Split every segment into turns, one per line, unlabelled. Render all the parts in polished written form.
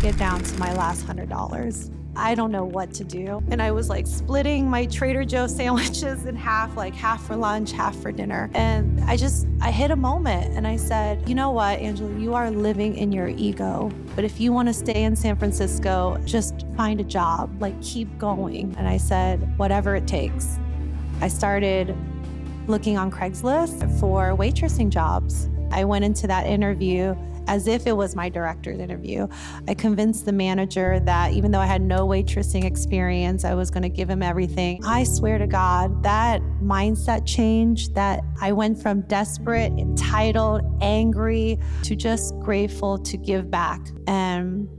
get down to my last $100. I don't know what to do. And I was like splitting my Trader Joe's sandwiches in half, like half for lunch, half for dinner. And I hit a moment and I said, you know what, Angela, you are living in your ego. But if you want to stay in San Francisco, just find a job, like keep going. And I said, whatever it takes. I started looking on Craigslist for waitressing jobs. I went into that interview as if it was my director's interview. I convinced the manager that even though I had no waitressing experience, I was going to give him everything. I swear to God, that mindset change, that I went from desperate, entitled, angry, to just grateful to give back. And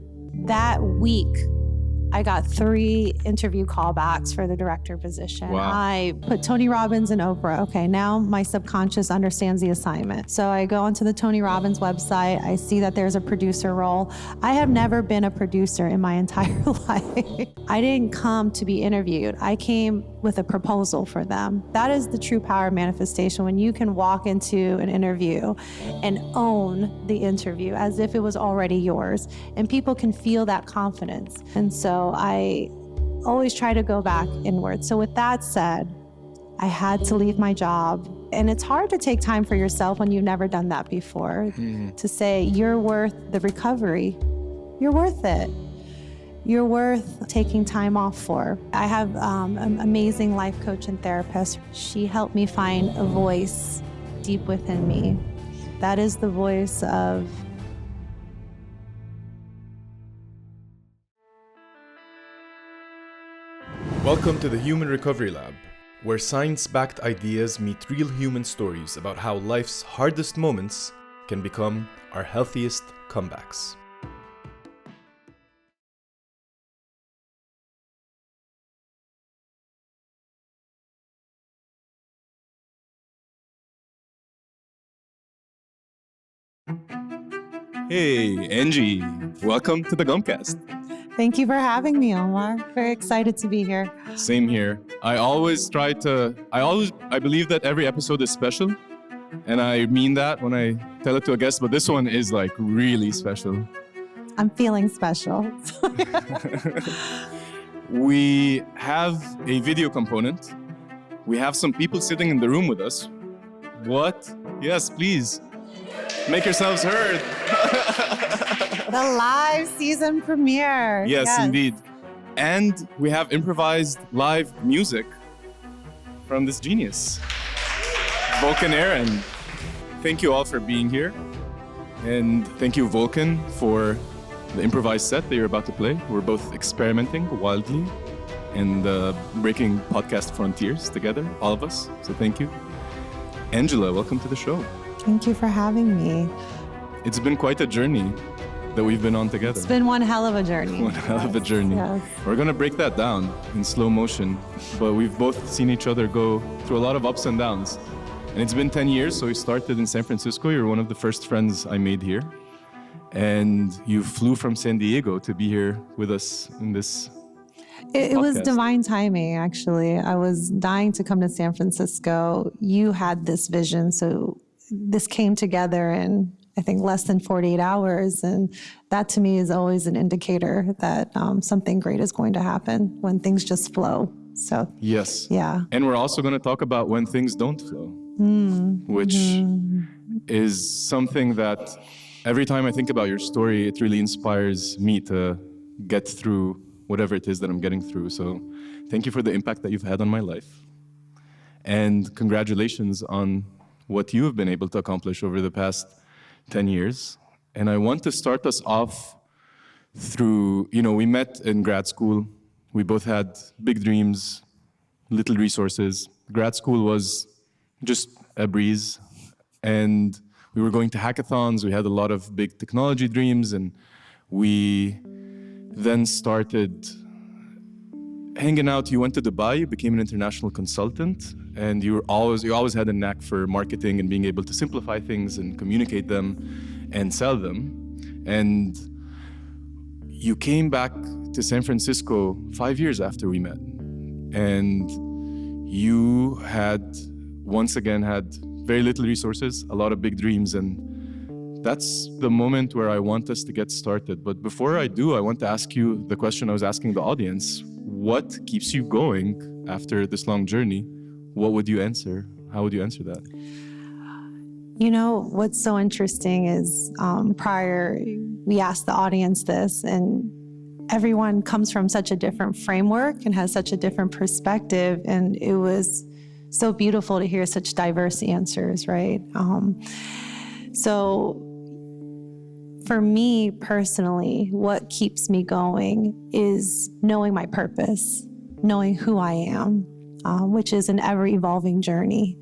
that week, I got 3 interview callbacks for the director position.
Wow.
I put Tony Robbins and Oprah. Okay, now my subconscious understands the assignment. So I go onto the Tony Robbins website. I see that there's a producer role. I have never been a producer in my entire life. I didn't come to be interviewed. I came with a proposal for them. That is the true power of manifestation, when you can walk into an interview and own the interview as if it was already yours, and people can feel that confidence. And so I always try to go back inward. So with that said, I had to leave my job. And it's hard to take time for yourself when you've never done that before, to say you're worth the recovery. You're worth it. You're worth taking time off for. I have an amazing life coach and therapist. She helped me find a voice deep within me. That is the voice of
Welcome to the Human Recovery Lab, where science-backed ideas meet real human stories about how life's hardest moments can become our healthiest comebacks.
Hey, Angie, welcome to the Gumcast.
Thank you for having me, Omar. Very excited to be here.
Same here. I believe that every episode is special. And I mean that when I tell it to a guest, but this one is like really special.
I'm feeling special.
We have a video component. We have some people sitting in the room with us. What? Yes, please. Make yourselves heard.
The live season premiere.
Yes, indeed. And we have improvised live music from this genius, Vulcan Aaron. Thank you all for being here. And thank you, Vulcan, for the improvised set that you're about to play. We're both experimenting wildly and breaking podcast frontiers together, all of us. So thank you. Angela, welcome to the show.
Thank you for having me.
It's been quite a journey that we've been on together.
It's been one hell of a journey.
One hell of a journey.
Yes.
We're going to break that down in slow motion, but we've both seen each other go through a lot of ups and downs. And it's been 10 years, so we started in San Francisco. You're one of the first friends I made here. And you flew from San Diego to be here with us in this
It was
podcast.
divine timing, actually. I was dying to come to San Francisco. You had this vision, so this came together in, I think, less than 48 hours. And that to me is always an indicator that something great is going to happen when things just flow. So,
Yes.
yeah.
And we're also going to talk about when things don't flow, which is something that every time I think about your story, it really inspires me to get through whatever it is that I'm getting through. So thank you for the impact that you've had on my life. And congratulations on what you have been able to accomplish over the past 10 years. And I want to start us off through, we met in grad school. We both had big dreams, little resources. Grad school was just a breeze. And we were going to hackathons. We had a lot of big technology dreams. And we then started hanging out. You went to Dubai, you became an international consultant, and you always had a knack for marketing and being able to simplify things and communicate them and sell them. And you came back to San Francisco 5 years after we met. And you had, once again, had very little resources, a lot of big dreams, and that's the moment where I want us to get started. But before I do, I want to ask you the question I was asking the audience. What keeps you going after this long journey? What would you answer? How would you answer that?
You know, what's so interesting is prior, we asked the audience this, and everyone comes from such a different framework and has such a different perspective. And it was so beautiful to hear such diverse answers, right? So for me personally, what keeps me going is knowing my purpose, knowing who I am, which is an ever-evolving journey.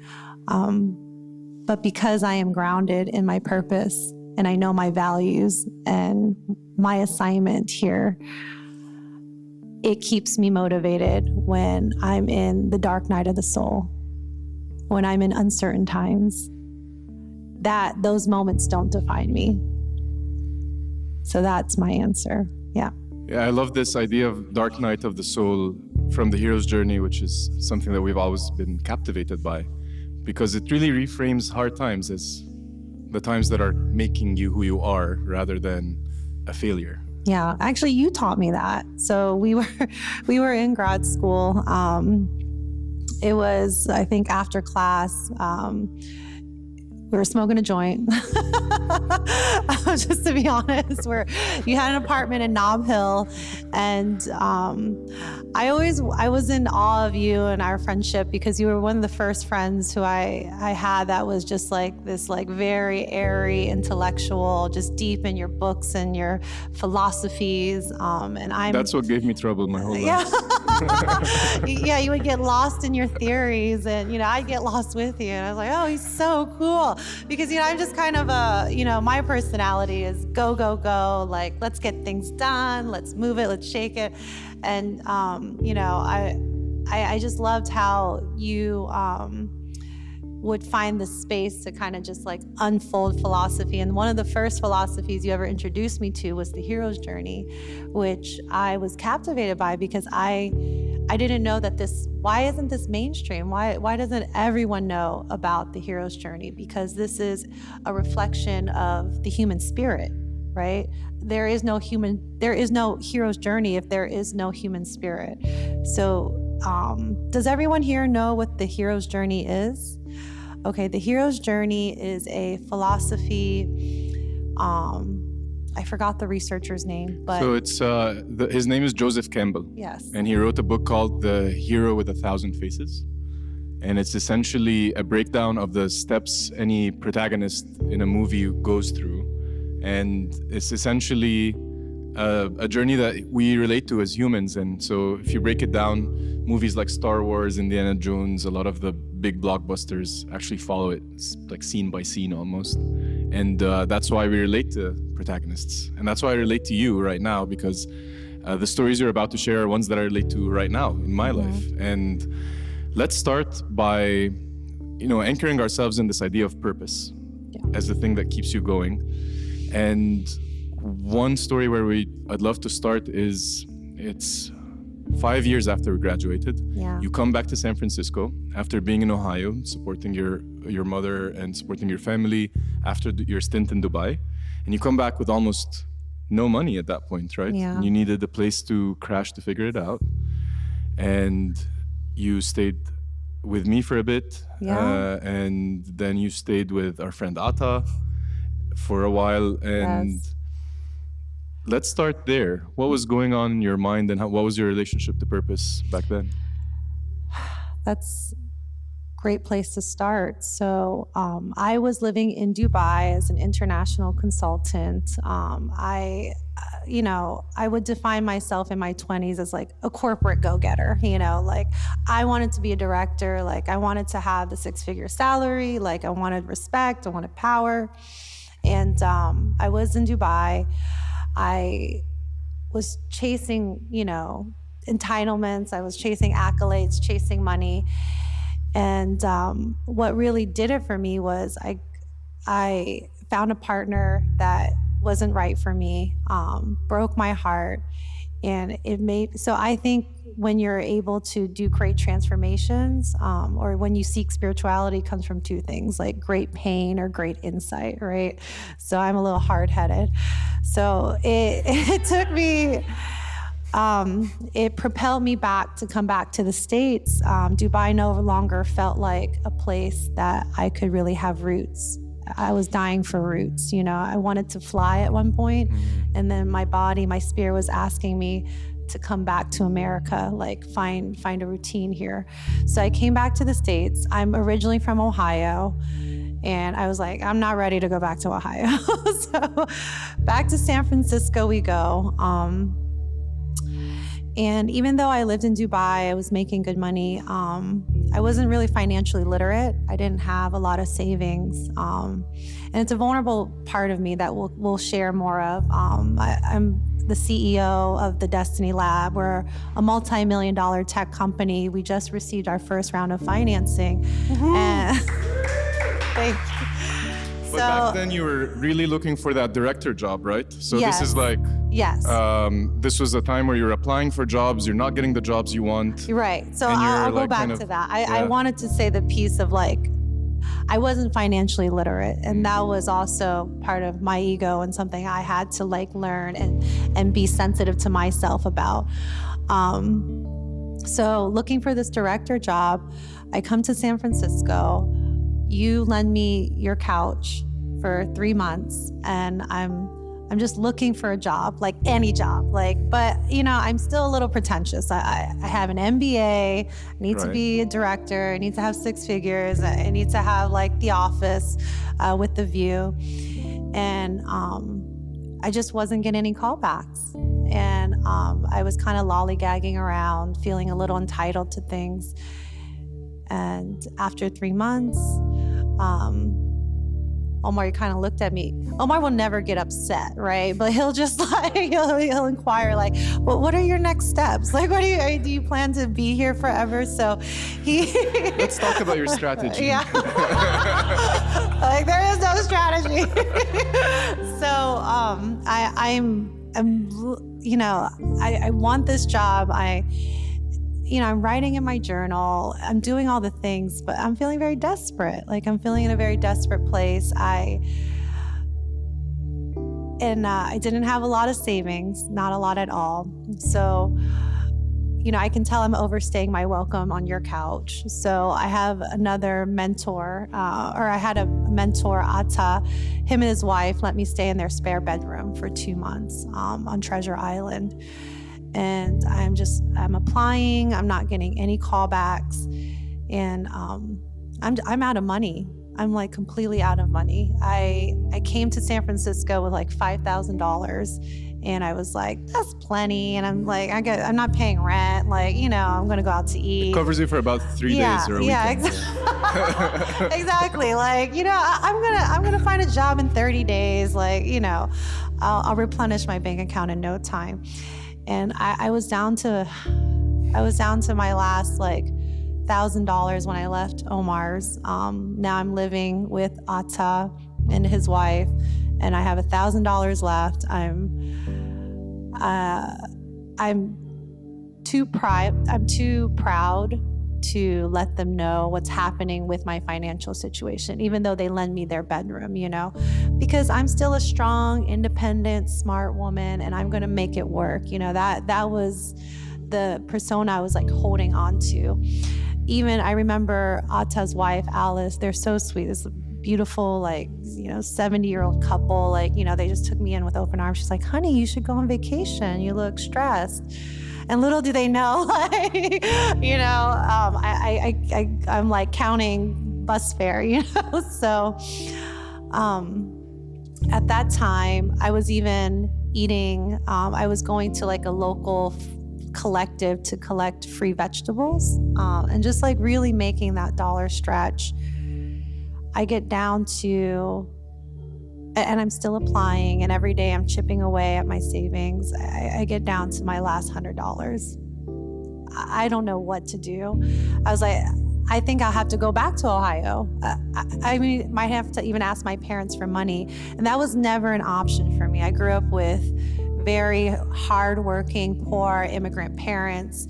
But because I am grounded in my purpose and I know my values and my assignment here, it keeps me motivated when I'm in the dark night of the soul, when I'm in uncertain times, that those moments don't define me. So that's my answer. Yeah.
Yeah, I love this idea of dark night of the soul from the hero's journey, which is something that we've always been captivated by, because it really reframes hard times as the times that are making you who you are rather than a failure.
Yeah, actually, you taught me that. So we were in grad school. It was, I think, after class. We were smoking a joint. Just to be honest, you had an apartment in Nob Hill, and I was in awe of you and our friendship because you were one of the first friends who I had that was just like this, like very airy, intellectual, just deep in your books and your philosophies.
That's what gave me trouble my whole life.
Yeah, you would get lost in your theories, and I'd get lost with you, and I was like, oh, he's so cool. Because, I'm just kind of my personality is go, go, go. Like, let's get things done. Let's move it. Let's shake it. And, I just loved how you would find the space to kind of just like unfold philosophy. And one of the first philosophies you ever introduced me to was the hero's journey, which I was captivated by because I didn't know that why isn't this mainstream? Why doesn't everyone know about the hero's journey? Because this is a reflection of the human spirit, right? There is no hero's journey if there is no human spirit. So does everyone here know what the hero's journey is? Okay, the hero's journey is a philosophy. I forgot the researcher's name, but
so it's his name is Joseph Campbell.
Yes,
and he wrote a book called The Hero with 1,000 Faces, and it's essentially a breakdown of the steps any protagonist in a movie goes through, and it's essentially a journey that we relate to as humans. And so if you break it down, movies like Star Wars, Indiana Jones, a lot of the big blockbusters actually follow it like scene by scene almost. And that's why we relate to protagonists. And that's why I relate to you right now, because the stories you're about to share are ones that I relate to right now in my life. And let's start by, anchoring ourselves in this idea of purpose as the thing that keeps you going. And one story where I'd love to start is, it's 5 years after we graduated.
Yeah.
You come back to San Francisco after being in Ohio, supporting your mother and supporting your family after your stint in Dubai. And you come back with almost no money at that point, right?
Yeah.
You needed a place to crash to figure it out. And you stayed with me for a bit.
Yeah.
And then you stayed with our friend Ata for a while. And
Yes.
Let's start there. What was going on in your mind, and what was your relationship to purpose back then?
That's a great place to start. So I was living in Dubai as an international consultant. I would define myself in my 20s as like a corporate go-getter, like I wanted to be a director, like I wanted to have the 6-figure salary, like I wanted respect, I wanted power. And I was in Dubai. I was chasing, entitlements. I was chasing accolades, chasing money. And what really did it for me was I found a partner that wasn't right for me, broke my heart. And so I think when you're able to do great transformations, or when you seek spirituality, comes from two things, like great pain or great insight, right? So I'm a little hard-headed. So it took me, it propelled me to come back to the States. Dubai no longer felt like a place that I could really have roots. I was dying for roots, I wanted to fly at one point, and then my spirit was asking me to come back to America, like find a routine here. So I came back to the States. I'm originally from Ohio, and I was like, I'm not ready to go back to Ohio. So back to San Francisco we go. And even though I lived in Dubai, I was making good money. I wasn't really financially literate. I didn't have a lot of savings. And it's a vulnerable part of me that we'll share more of. I'm the CEO of the Destiny Lab. We're a multi-million-dollar tech company. We just received our first round of financing. And thank you.
But back then you were really looking for that director job, right? So
Yes.
This is like,
Yes.
this was a time where you're applying for jobs, you're not getting the jobs you want.
You're right. So
And you're,
I'll go
like,
back
kind of-
to that. I
yeah.
wanted to say the piece of like, I wasn't financially literate, and that was also part of my ego and something I had to like learn and be sensitive to myself about. So looking for this director job, I come to San Francisco. You lend me your couch for 3 months, and I'm just looking for a job, like any job, but I'm still a little pretentious. I have an MBA, I need to be a director, I need to have 6 figures, I need to have like the office with the view. And I just wasn't getting any callbacks. And I was kind of lollygagging around, feeling a little entitled to things. And after 3 months, Omar, he kind of looked at me. Omar will never get upset, right? But he'll just like, he'll inquire like, well, what are your next steps? Like, do you plan to be here forever? So
Let's talk about your strategy.
Yeah. Like, there is no strategy. So I want this job. I'm writing in my journal, I'm doing all the things, but I'm feeling very desperate. Like, I'm feeling in a very desperate place. I didn't have a lot of savings, not a lot at all. So, I can tell I'm overstaying my welcome on your couch. So I have another mentor, or I had a mentor, Atta. Him and his wife let me stay in their spare bedroom for 2 months on Treasure Island. And I'm applying, I'm not getting any callbacks, and I'm out of money. I'm like completely out of money. I came to San Francisco with like $5,000, and I was like, that's plenty. And I'm like, I'm not paying rent. Like, I'm gonna go out to eat.
It covers you for about 3 days or a weekend.
Yeah, exactly. Like, I'm gonna find a job in 30 days. Like, I'll replenish my bank account in no time. And I was down to my last like $1,000 when I left Omar's. Now I'm living with Atta and his wife, and I have $1,000 left. I'm too proud to let them know what's happening with my financial situation, even though they lend me their bedroom, because I'm still a strong, independent, smart woman, and I'm going to make it work. That was the persona I was like holding on to. Even I remember Atta's wife, Alice, they're so sweet. This beautiful, 70-year-old couple, they just took me in with open arms. She's like, honey, you should go on vacation. You look stressed. And little do they know, I'm like counting bus fare, So at that time, I was even eating, I was going to like a local collective to collect free vegetables, and just like really making that dollar stretch. I get down to, and I'm still applying, and every day I'm chipping away at my savings. I get down to my last $100. I don't know what to do. I was like, I think I'll have to go back to Ohio. I might have to even ask my parents for money. And that was never an option for me. I grew up with very hardworking, poor immigrant parents.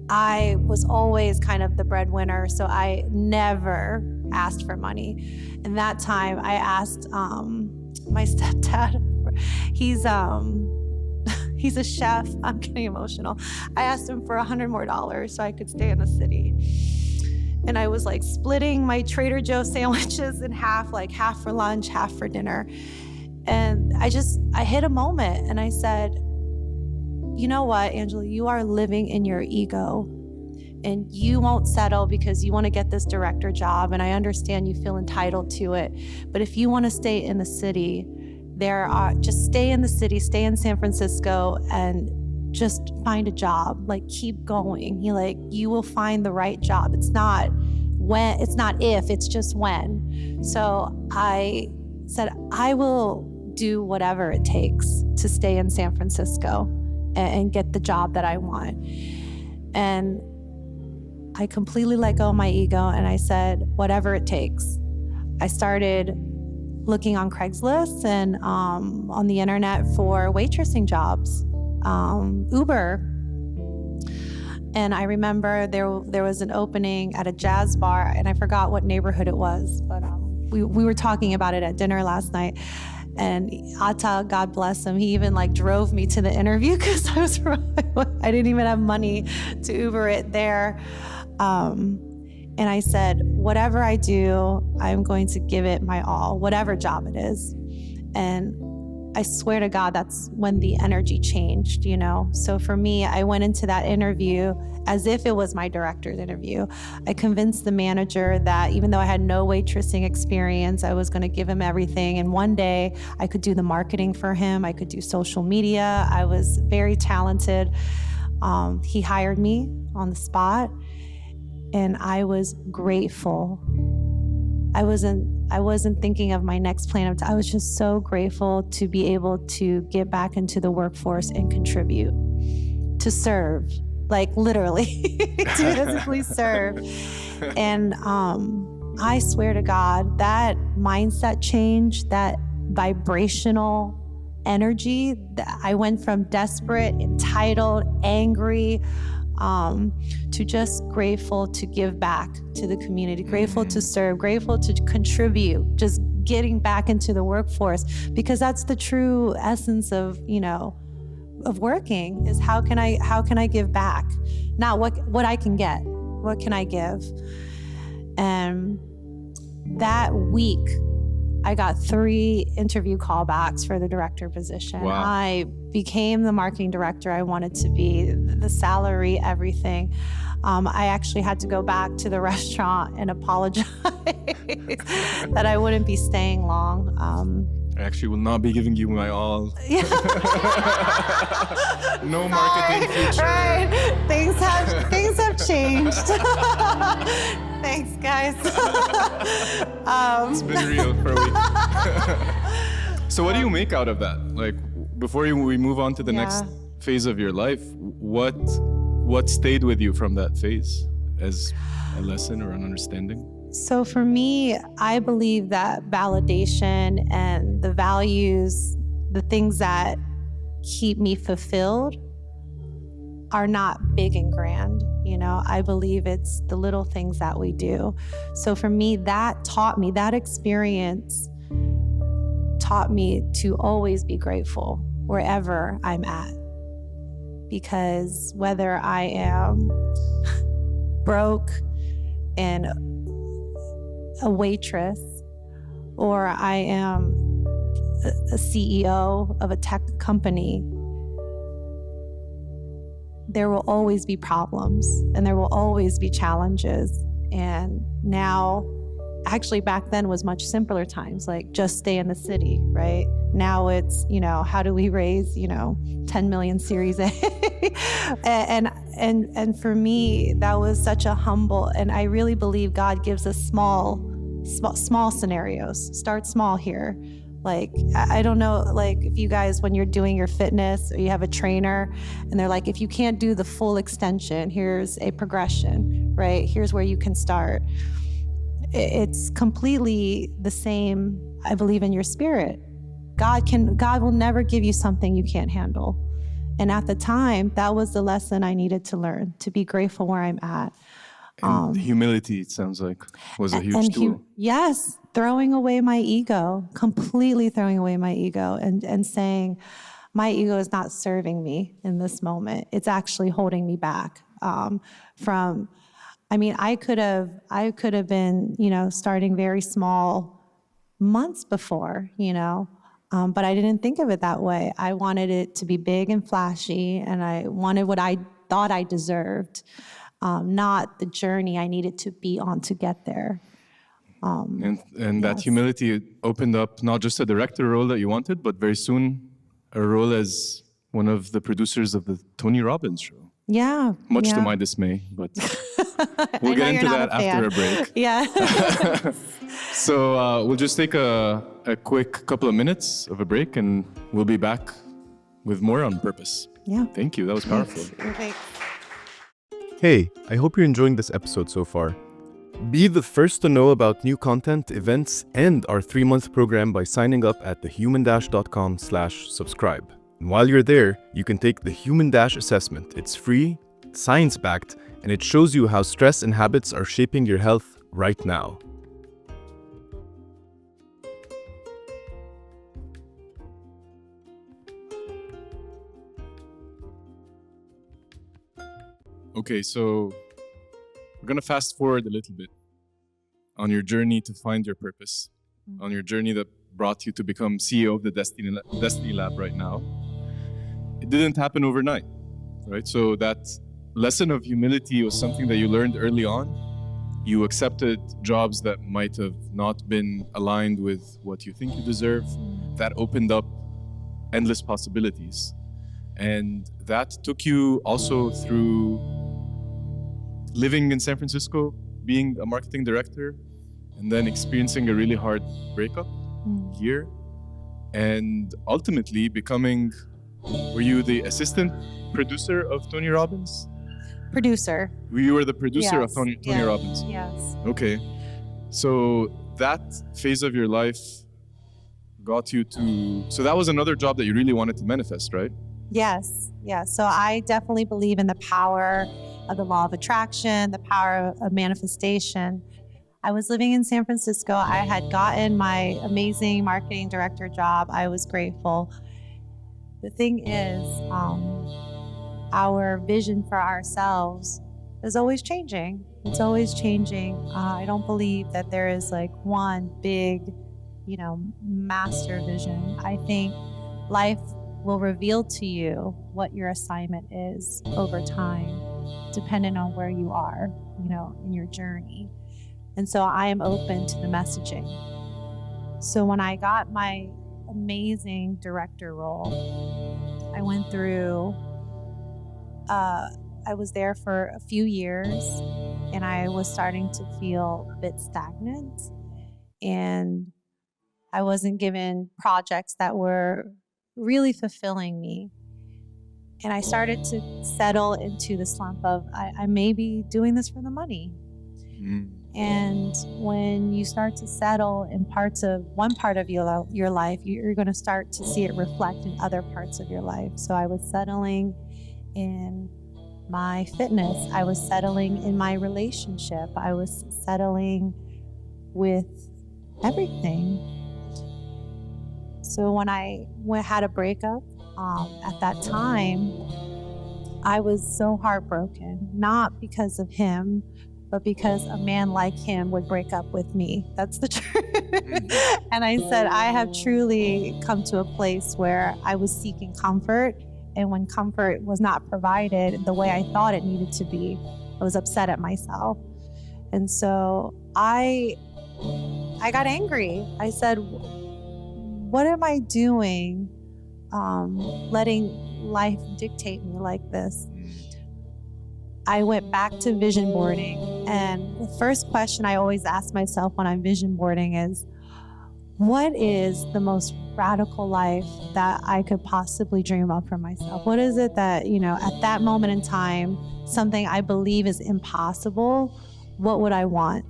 I was always kind of the breadwinner, so I never asked for money. And that time I asked my stepdad, he's a chef, I'm getting emotional. I asked him for $100 more so I could stay in the city. And I was like splitting my Trader Joe's sandwiches in half, like half for lunch, half for dinner. And I hit a moment and I said, you know what, Angela, you are living in your ego and you won't settle because you want to get this director job. And I understand you feel entitled to it. But if you want to stay in the city, just stay in the city, stay in San Francisco and just find a job, like keep going. You will find the right job. It's not if, it's just when. So I said, I will do whatever it takes to stay in San Francisco and get the job that I want. And I completely let go of my ego and I said, whatever it takes. I started looking on Craigslist and on the internet for waitressing jobs, Uber. And I remember there was an opening at a jazz bar and I forgot what neighborhood it was, but we were talking about it at dinner last night. And Atta, God bless him, he even drove me to the interview because I didn't even have money to Uber it there. And I said, whatever I do, I'm going to give it my all, whatever job it is. And I swear to God, that's when the energy changed, So for me, I went into that interview as if it was my director's interview. I convinced the manager that even though I had no waitressing experience, I was going to give him everything. And one day I could do the marketing for him. I could do social media. I was very talented. He hired me on the spot and I was grateful. I wasn't thinking of my next plan. I was just so grateful to be able to get back into the workforce and contribute, to serve, literally, to physically serve. And I swear to God, that mindset change, that vibrational energy, I went from desperate, entitled, angry, to just grateful to give back to the community, grateful to serve, grateful to contribute, just getting back into the workforce, because that's the true essence of working, is how can I give back? Not what I can get, what can I give? And that week, I got 3 interview callbacks for the director position.
Wow.
I became the marketing director I wanted to be, the salary, everything. I actually had to go back to the restaurant and apologize that I wouldn't be staying long.
I actually will not be giving you my all.
Yeah.
No marketing future.
Right. Things have changed. Thanks, guys.
It's been real for a week. So what do you make out of that? Before we move on to the next phase of your life, what stayed with you from that phase as a lesson or an understanding?
So for me, I believe that validation and the values, the things that keep me fulfilled, are not big and grand. I believe it's the little things that we do. So for me, that experience taught me to always be grateful wherever I'm at. Because whether I am broke and a waitress, or I am a CEO of a tech company, there will always be problems and there will always be challenges. And now, actually back then was much simpler times, just stay in the city, right? Now it's, how do we raise, 10 million Series A? and for me, that was such a humble, and I really believe God gives us small scenarios. Start small here. I don't know, if you guys, when you're doing your fitness or you have a trainer and they're if you can't do the full extension, here's a progression, right? Here's where you can start. It's completely the same, I believe, in your spirit. God will never give you something you can't handle. And at the time, that was the lesson I needed to learn, to be grateful where I'm at.
And humility, it sounds like, was a huge tool.
Yes, throwing away my ego, completely throwing away my ego and saying, my ego is not serving me in this moment. It's actually holding me back I could have been, starting very small months before, but I didn't think of it that way. I wanted it to be big and flashy, and I wanted what I thought I deserved, not the journey I needed to be on to get there.
And that humility opened up not just a director role that you wanted, but very soon a role as one of the producers of the Tony Robbins show.
Yeah.
Much to my dismay, but we'll get into that after a break.
Yeah.
So we'll just take a quick couple of minutes of a break, and we'll be back with more on purpose.
Yeah.
Thank you. That was powerful.
Thanks.
Hey, I hope you're enjoying this episode so far. Be the first to know about new content, events, and our 3-month program by signing up at thehuman-.com/subscribe. And while you're there, you can take the Human Dash assessment. It's free, science-backed, and it shows you how stress and habits are shaping your health right now.
Okay, so we're going to fast forward a little bit on your journey to find your purpose, on your journey that brought you to become CEO of the Destiny Lab right now. It didn't happen overnight, right? So that lesson of humility was something that you learned early on. You accepted jobs that might have not been aligned with what you think you deserve. That opened up endless possibilities. And that took you also through living in San Francisco, being a marketing director, and then experiencing a really hard breakup here, and ultimately becoming, were you the assistant producer of Tony Robbins?
Producer.
You were the producer
Yes.
of Tony
Yes.
Robbins?
Yes.
Okay. So that phase of your life got you to, so that was another job that you really wanted to manifest, right?
Yes. Yes. So I definitely believe in the power of the law of attraction, the power of manifestation. I was living in San Francisco. I had gotten my amazing marketing director job. I was grateful. The thing is, our vision for ourselves is always changing. It's always changing. I don't believe that there is like one big, master vision. I think life will reveal to you what your assignment is over time, depending on where you are, in your journey. And so I am open to the messaging. So when I got my amazing director role, I went through, I was there for a few years, and I was starting to feel a bit stagnant, and I wasn't given projects that were really fulfilling me. And I started to settle into the slump of, I may be doing this for the money. And when you start to settle in one part of your life, you're going to start to see it reflect in other parts of your life. So I was settling in my fitness. I was settling in my relationship. I was settling with everything. So when I had a breakup, at that time, I was so heartbroken, not because of him, but because a man like him would break up with me. That's the truth. And I said, I have truly come to a place where I was seeking comfort. And when comfort was not provided the way I thought it needed to be, I was upset at myself. And so I got angry. I said, what am I doing, letting life dictate me like this? I went back to vision boarding, and the first question I always ask myself when I'm vision boarding is, what is the most radical life that I could possibly dream of for myself? What is it that, at that moment in time, something I believe is impossible, what would I want?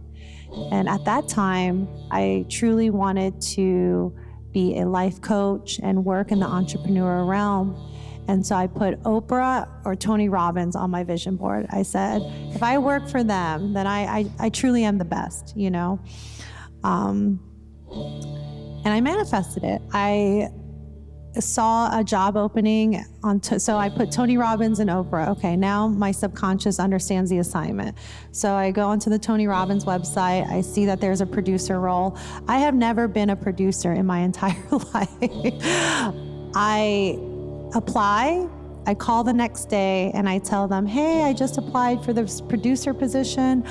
And at that time, I truly wanted to be a life coach and work in the entrepreneur realm. And so I put Oprah or Tony Robbins on my vision board. I said, if I work for them, then I truly am the best, you know? And I manifested it. I saw a job opening so I put Tony Robbins and Oprah. Okay, now my subconscious understands the assignment. So I go onto the Tony Robbins website. I see that there's a producer role. I have never been a producer in my entire life. I apply, I call the next day and I tell them, hey, I just applied for this producer position.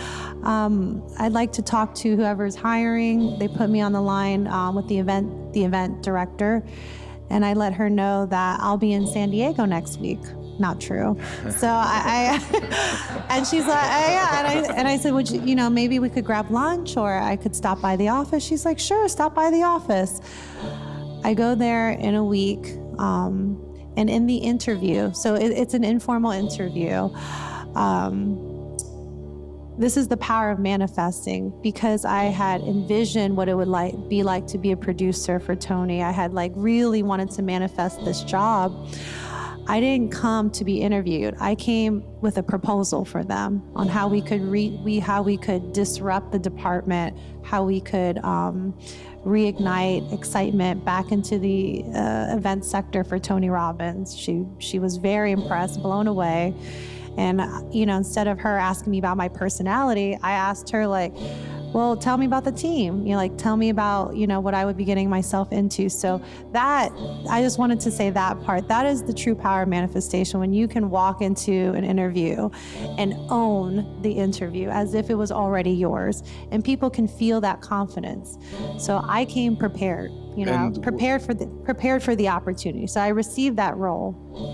I'd like to talk to whoever's hiring. They put me on the line with the event director. And I let her know that I'll be in San Diego next week. Not true. So and she's like, yeah. And I said, would you, maybe we could grab lunch or I could stop by the office. She's like, sure, stop by the office. I go there in a week. And in the interview, so it's an informal interview. This is the power of manifesting, because I had envisioned what it would be like to be a producer for Tony. I had really wanted to manifest this job. I didn't come to be interviewed. I came with a proposal for them on how we could disrupt the department, how we could reignite excitement back into the event sector for Tony Robbins. She was very impressed, blown away. And, instead of her asking me about my personality, I asked her well, tell me about the team. Tell me about, what I would be getting myself into. So that, I just wanted to say that part. That is the true power of manifestation, when you can walk into an interview and own the interview as if it was already yours. And people can feel that confidence. So I came prepared, prepared for the opportunity. So I received that role.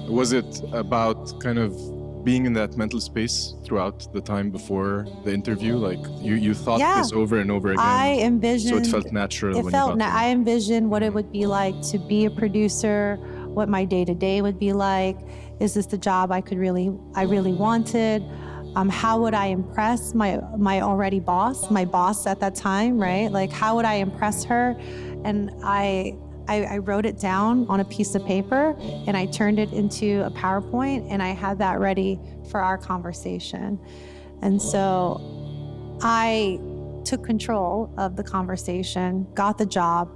Was it about kind of being in that mental space throughout the time before the interview? You thought this over and over again?
I envisioned.
So it felt natural when you got there.
I envisioned what it would be like to be a producer, what my day-to-day would be like. Is this the job I really wanted? How would I impress my boss at that time, right? How would I impress her? And I wrote it down on a piece of paper and I turned it into a PowerPoint, and I had that ready for our conversation. And so I took control of the conversation, got the job,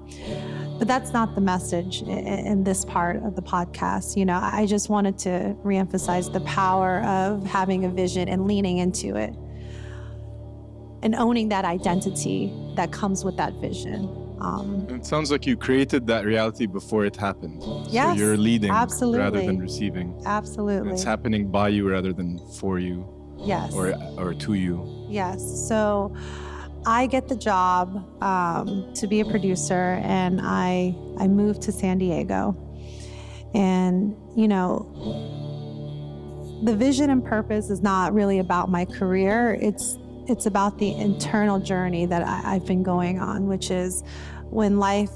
but that's not the message in this part of the podcast. I just wanted to reemphasize the power of having a vision and leaning into it and owning that identity that comes with that vision.
It sounds like you created that reality before it happened.
Yes,
so you're leading
absolutely.
rather than receiving.
Absolutely.
And it's happening by you rather than for you.
Yes.
Or to you.
Yes. So I get the job to be a producer, and I moved to San Diego. And, the vision and purpose is not really about my career. It's about the internal journey that I've been going on, which is when life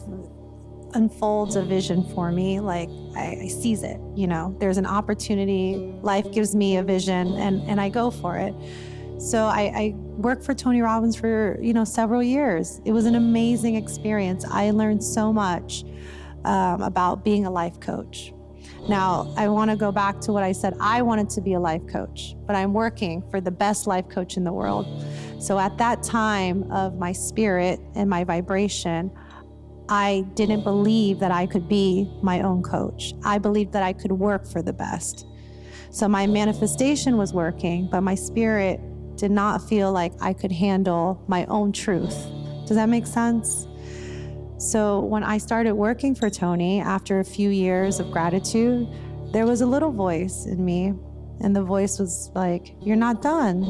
unfolds a vision for me, I seize it. There's an opportunity, life gives me a vision, and I go for it. So I worked for Tony Robbins for, several years. It was an amazing experience. I learned so much about being a life coach. Now, I want to go back to what I said. I wanted to be a life coach, but I'm working for the best life coach in the world. So at that time of my spirit and my vibration, I didn't believe that I could be my own coach. I believed that I could work for the best. So my manifestation was working, but my spirit did not feel like I could handle my own truth. Does that make sense? So when I started working for Tony, after a few years of gratitude, there was a little voice in me, and the voice was like, you're not done.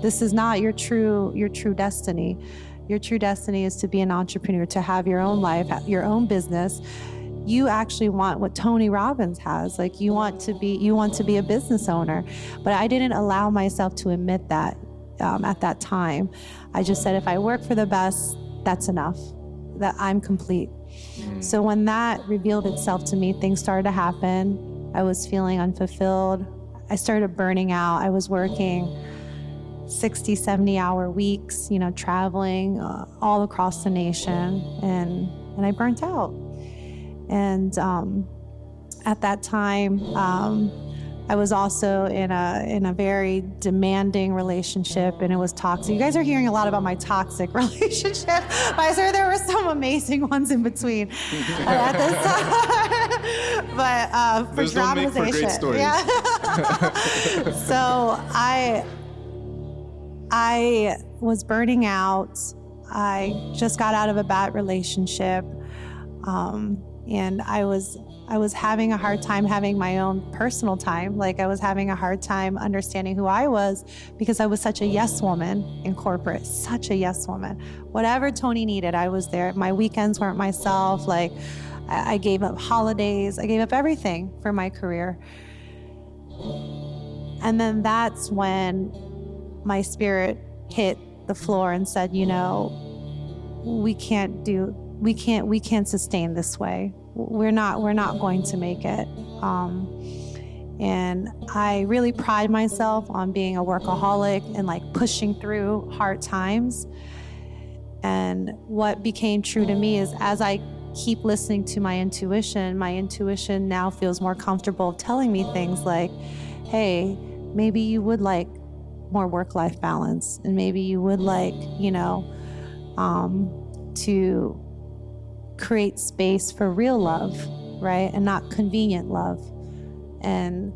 This is not your true destiny. Your true destiny is to be an entrepreneur, to have your own life, your own business. You actually want what Tony Robbins has. You want to be a business owner. But I didn't allow myself to admit that at that time. I just said, if I work for the best, that's enough. That I'm complete. So when that revealed itself to me, things started to happen. I was feeling unfulfilled. I started burning out. I was working 60, 70-hour weeks, traveling all across the nation, and I burnt out. And at that time, I was also in a very demanding relationship, and it was toxic. You guys are hearing a lot about my toxic relationship, but I swear there were some amazing ones in between at this time. But for
Those don't make for great
dramatization,
stories.
yeah. So I was burning out. I just got out of a bad relationship, and I was having a hard time having my own personal time. Like, I was having a hard time understanding who I was, because I was such a yes woman in corporate, such a yes woman. Whatever Tony needed, I was there. My weekends weren't myself. Like, I gave up holidays. I gave up everything for my career. And then that's when my spirit hit the floor and said, you know, we can't sustain this way. We're not going to make it. And I really pride myself on being a workaholic and like pushing through hard times. And what became true to me is, as I keep listening to my intuition now feels more comfortable telling me things like, hey, maybe you would like more work-life balance, and maybe you would like, you know, to create space for real love, right? And not convenient love. And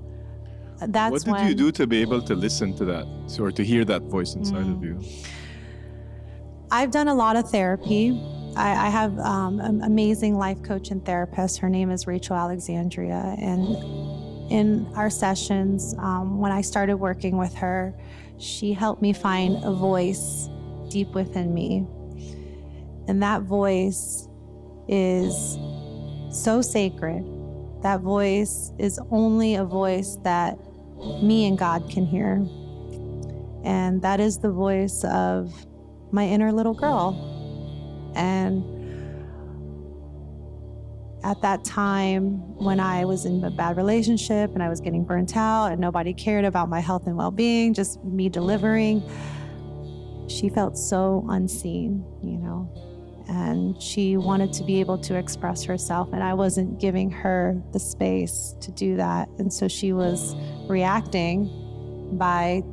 that's
what did you do to be able to listen to that, or to hear that voice inside of you?
I've done a lot of therapy. I have an amazing life coach and therapist. Her name is Rachel Alexandria. And in our sessions, when I started working with her, she helped me find a voice deep within me. And that voice is so sacred. That voice is only a voice that me and God can hear. And that is the voice of my inner little girl. And at that time, when I was in a bad relationship and I was getting burnt out and nobody cared about my health and well-being, just me delivering, she felt so unseen, you know, and she wanted to be able to express herself, and I wasn't giving her the space to do that. And so she was reacting by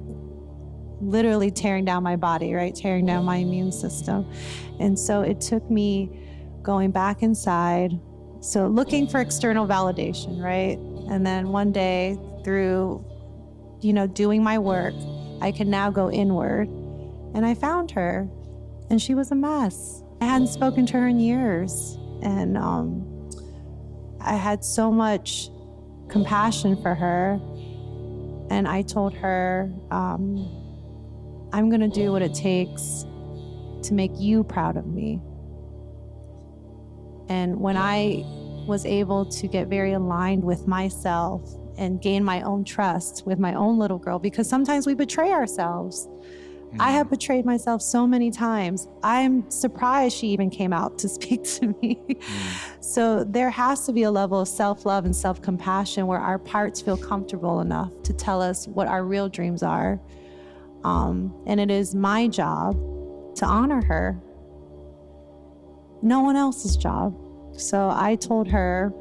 literally tearing down my body, right? Tearing down my immune system. And so it took me going back inside, so looking for external validation, right? And then one day, through, you know, doing my work, I could now go inward. And I found her, and she was a mess. I hadn't spoken to her in years. And I had so much compassion for her. And I told her, I'm gonna do what it takes to make you proud of me. And when I was able to get very aligned with myself and gain my own trust with my own little girl, because sometimes we betray ourselves. I have betrayed myself so many times. I'm surprised she even came out to speak to me. So there has to be a level of self-love and self-compassion where our parts feel comfortable enough to tell us what our real dreams are. And it is my job to honor her. No one else's job. So I told her,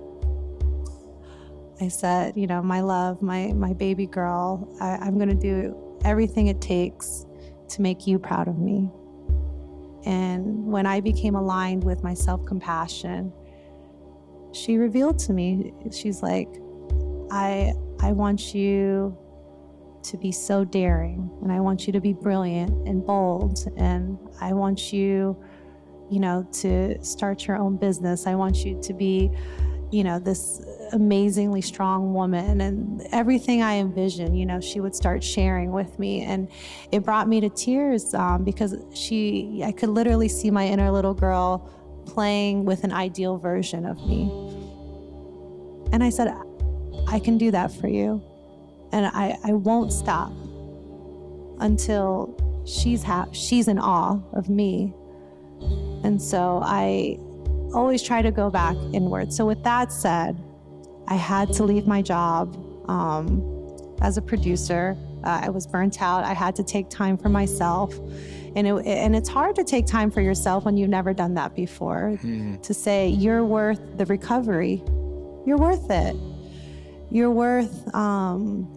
I said, you know, my love, my baby girl, I'm gonna do everything it takes to make you proud of me. And when I became aligned with my self-compassion, she revealed to me, she's like, I want you to be so daring, and I want you to be brilliant and bold, and I want you, you know, to start your own business. I want you to be, you know, this amazingly strong woman, and everything I envisioned, you know, she would start sharing with me. And it brought me to tears because I could literally see my inner little girl playing with an ideal version of me. And I said, I can do that for you. And I won't stop until she's in awe of me. And so I always try to go back inward. So with that said, I had to leave my job as a producer. I was burnt out. I had to take time for myself. And it's hard to take time for yourself when you've never done that before. To say you're worth the recovery. You're worth it. You're worth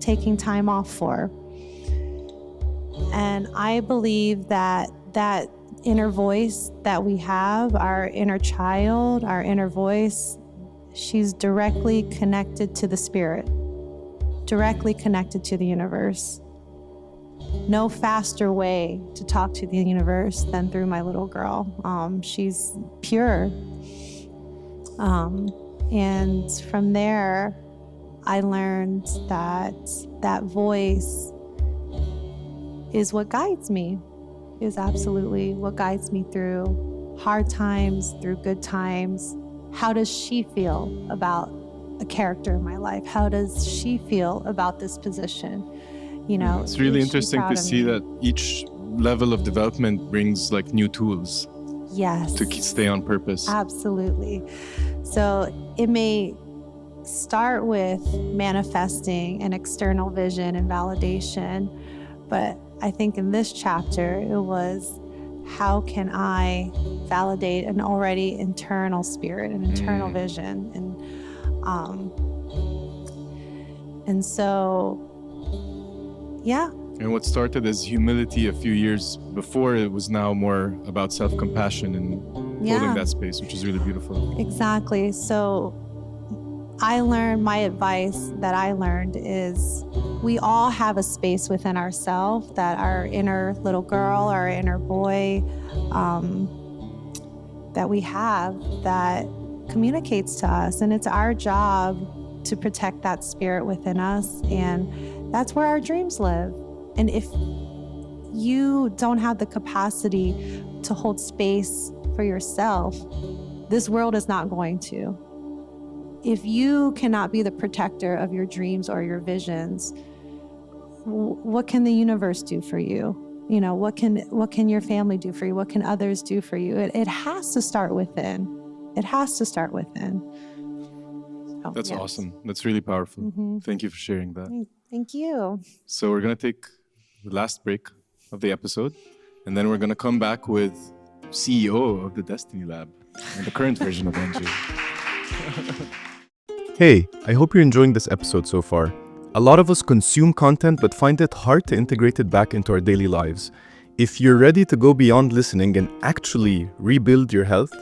taking time off for. And I believe that inner voice that we have, our inner child, our inner voice, she's directly connected to the spirit, directly connected to the universe. No faster way to talk to the universe than through my little girl. She's pure. And from there, I learned that voice is what guides me, is absolutely what guides me through hard times, through good times. How does she feel about a character in my life? How does she feel about this position? You know,
it's really
is she
interesting
proud
to
of
see
me?
that each level of development brings like new tools
Yes.
to stay on purpose.
Absolutely. So it may start with manifesting an external vision and validation, but I think in this chapter it was, how can I validate an already internal spirit, an internal vision? And so, yeah.
And what started as humility a few years before, it was now more about self-compassion and holding that space, which is really beautiful.
Exactly. So my advice that I learned is, we all have a space within ourselves that our inner little girl, our inner boy, that we have that communicates to us. And it's our job to protect that spirit within us. And that's where our dreams live. And if you don't have the capacity to hold space for yourself, this world is not going to. If you cannot be the protector of your dreams or your visions, what can the universe do for you? You know, what can your family do for you? What can others do for you? It has to start within. It has to start within. So,
That's
yes.
awesome. That's really powerful. Thank you for sharing that.
Thank you.
So we're going to take the last break of the episode, and then we're going to come back with CEO of the Destiny Lab and the current version of Angie.
Hey, I hope you're enjoying this episode so far. A lot of us consume content but find it hard to integrate it back into our daily lives. If you're ready to go beyond listening and actually rebuild your health,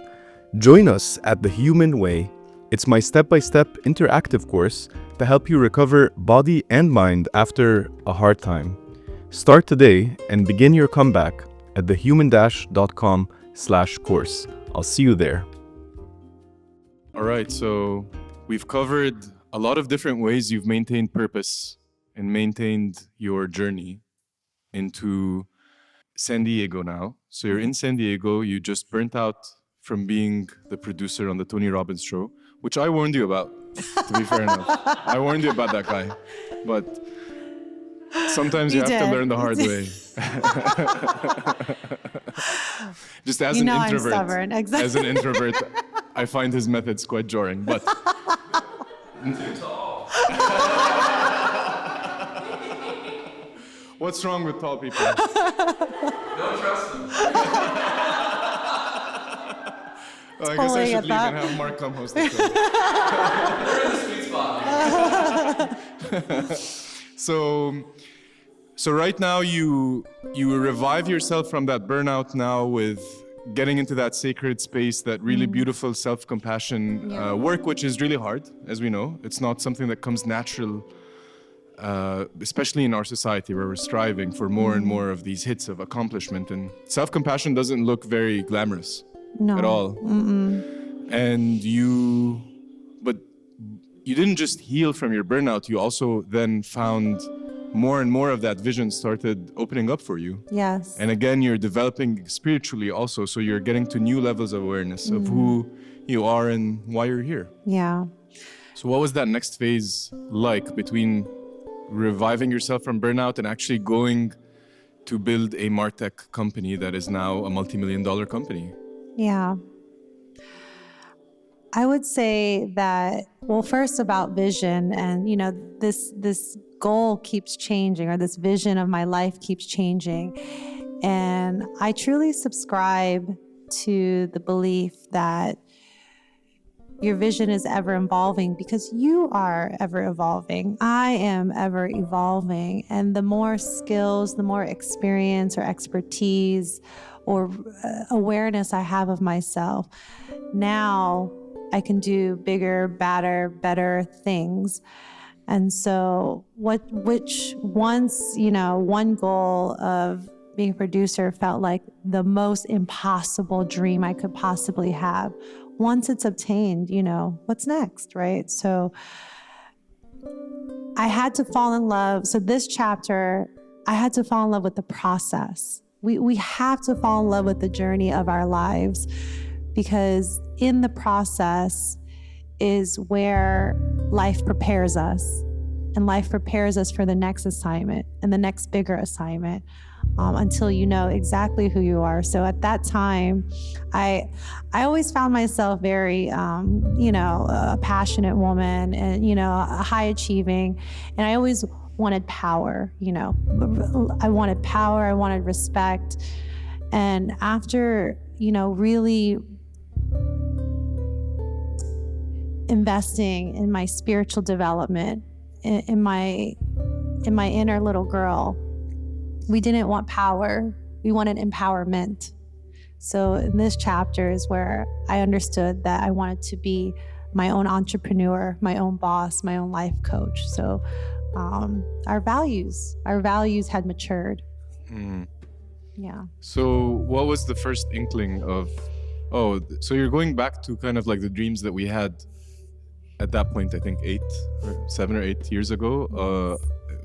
join us at The Human Way. It's my step-by-step interactive course to help you recover body and mind after a hard time. Start today and begin your comeback at thehuman-.com/course. I'll see you there.
All right, so we've covered a lot of different ways you've maintained purpose and maintained your journey into San Diego now. So you're in San Diego, you just burnt out from being the producer on the Tony Robbins show, which I warned you about, to be fair enough. I warned you about that guy. But sometimes you have to learn the hard way. Just as an introvert.
I'm stubborn. Exactly.
As an introvert, I find his methods quite jarring. But
Too tall.
what's wrong with tall people?
Don't trust them.
Well, I guess I
Totally
should
get
leave
that.
and have Mark come host the show.
They're in the sweet spot.
So right now you revive yourself from that burnout now with getting into that sacred space, that really beautiful self-compassion work, which is really hard, as we know. It's not something that comes natural, especially in our society where we're striving for more and more of these hits of accomplishment. And self-compassion doesn't look very glamorous at all. And but you didn't just heal from your burnout, you also then found more and more of that vision started opening up for you.
Yes.
And again, you're developing spiritually also, so you're getting to new levels of awareness of who you are and why you're here.
Yeah.
So what was that next phase like between reviving yourself from burnout and actually going to build a MarTech company that is now a multi-million-dollar company?
Yeah. I would say that, well, first about vision and, this goal keeps changing, or this vision of my life keeps changing. And I truly subscribe to the belief that your vision is ever evolving because you are ever evolving. I am ever evolving. And the more skills, the more experience or expertise or awareness I have of myself, now I can do bigger, better things. And so which once, one goal of being a producer felt like the most impossible dream I could possibly have. Once it's obtained, what's next, right? So I had to fall in love. So this chapter, I had to fall in love with the process. We have to fall in love with the journey of our lives, because in the process is where life prepares us, and life prepares us for the next assignment and the next bigger assignment. Until you know exactly who you are. So at that time, I always found myself very, a passionate woman and, high achieving. And I always wanted power, I wanted power, I wanted respect. And after, really investing in my spiritual development, in my inner little girl, we didn't want power, we wanted empowerment. So in this chapter is where I understood that I wanted to be my own entrepreneur, my own boss, my own life coach. So our values had matured. Yeah.
So what was the first inkling of, so you're going back to kind of like the dreams that we had at that point, I think 7 or 8 years ago,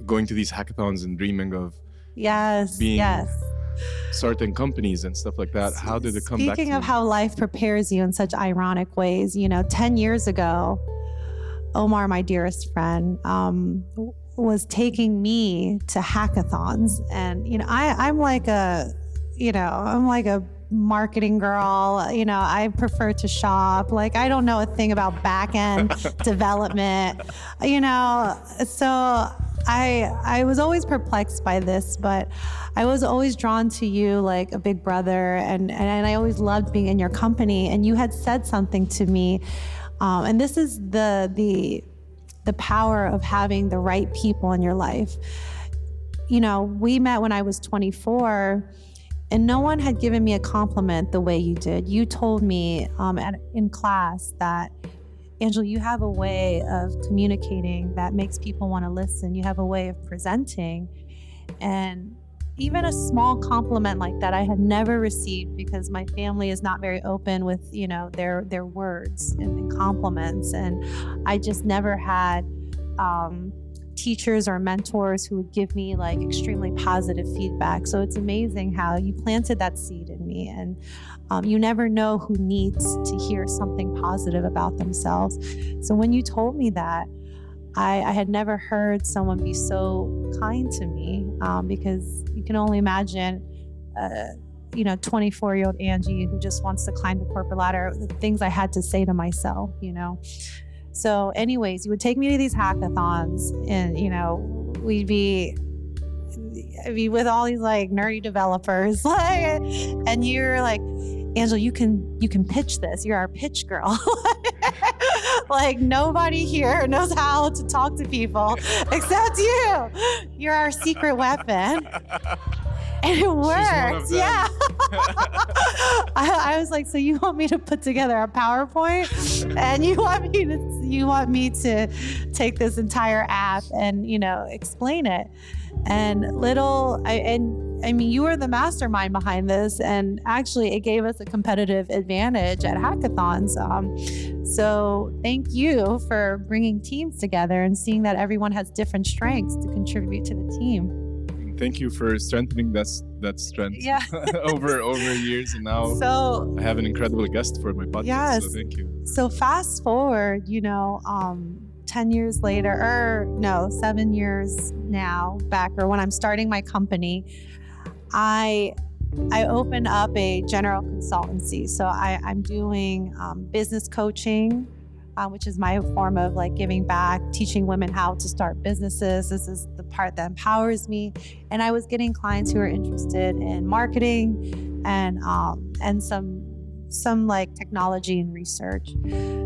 going to these hackathons and dreaming of starting companies and stuff like that. How did it come back?
Speaking of how life prepares you in such ironic ways, 10 years ago, Omar, my dearest friend, was taking me to hackathons. And, I'm like a marketing girl. I prefer to shop. Like, I don't know a thing about back end development, so I was always perplexed by this, but I was always drawn to you like a big brother, and I always loved being in your company. And you had said something to me, and this is the power of having the right people in your life. We met when I was 24, and no one had given me a compliment the way you did. You told me in class that, Angela, you have a way of communicating that makes people want to listen. You have a way of presenting. And even a small compliment like that I had never received, because my family is not very open with, their words and compliments. And I just never had teachers or mentors who would give me like extremely positive feedback. So it's amazing how you planted that seed in me. And you never know who needs to hear something positive about themselves. So when you told me that, I had never heard someone be so kind to me, because you can only imagine, 24-year-old Angie who just wants to climb the corporate ladder, the things I had to say to myself, So anyways, you would take me to these hackathons, and, we'd be with all these like nerdy developers, and you're like, Angela, you can pitch this. You're our pitch girl. Like, nobody here knows how to talk to people except you. You're our secret weapon. And it worked. Yeah. I was like, so you want me to put together a PowerPoint, and you want me to take this entire app and, explain it. And you were the mastermind behind this, and actually it gave us a competitive advantage at hackathons. So thank you for bringing teams together and seeing that everyone has different strengths to contribute to the team.
Thank you for strengthening that strength over years, and now I have an incredible guest for my podcast.
Yes.
So thank you.
So fast forward, 10 years later, 7 years now back, or when I'm starting my company, I opened up a general consultancy. So I'm doing business coaching, which is my form of like giving back, teaching women how to start businesses. This is the part that empowers me. And I was getting clients who are interested in marketing and some like technology and research.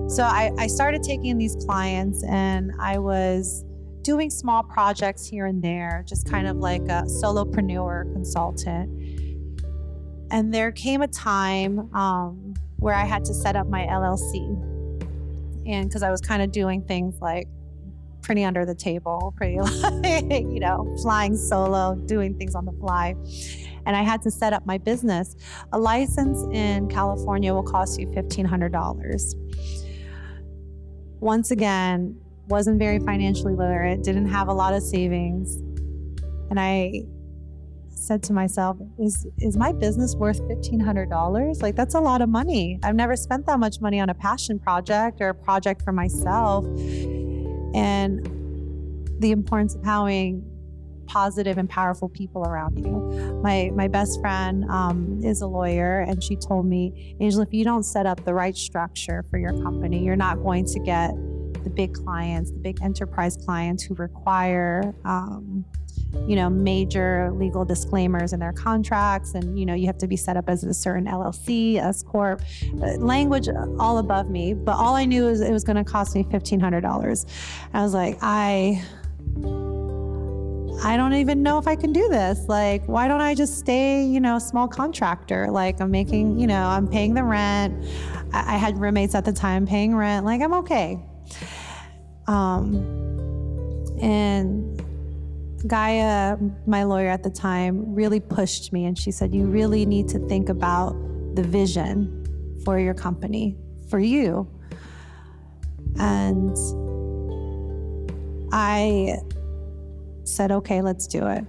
So I started taking these clients, and I was doing small projects here and there, just kind of like a solopreneur consultant. And there came a time where I had to set up my LLC. And because I was kind of doing things like pretty under the table, pretty like, flying solo, doing things on the fly. And I had to set up my business. A license in California will cost you $1,500. Once again, wasn't very financially literate, didn't have a lot of savings. And I said to myself, is my business worth $1,500? Like, that's a lot of money. I've never spent that much money on a passion project or a project for myself. And the importance of having positive and powerful people around you. My best friend is a lawyer, and she told me, Angela, if you don't set up the right structure for your company, you're not going to get the big clients, the big enterprise clients who require major legal disclaimers in their contracts. And, you have to be set up as a certain LLC, S Corp, language all above me. But all I knew is it was going to cost me $1,500. I was like, I don't even know if I can do this. Like, why don't I just stay, small contractor? Like, I'm making, I'm paying the rent. I had roommates at the time paying rent. Like, I'm okay. And Gaia, my lawyer at the time, really pushed me, and she said, you really need to think about the vision for your company, for you. And I said, okay, let's do it.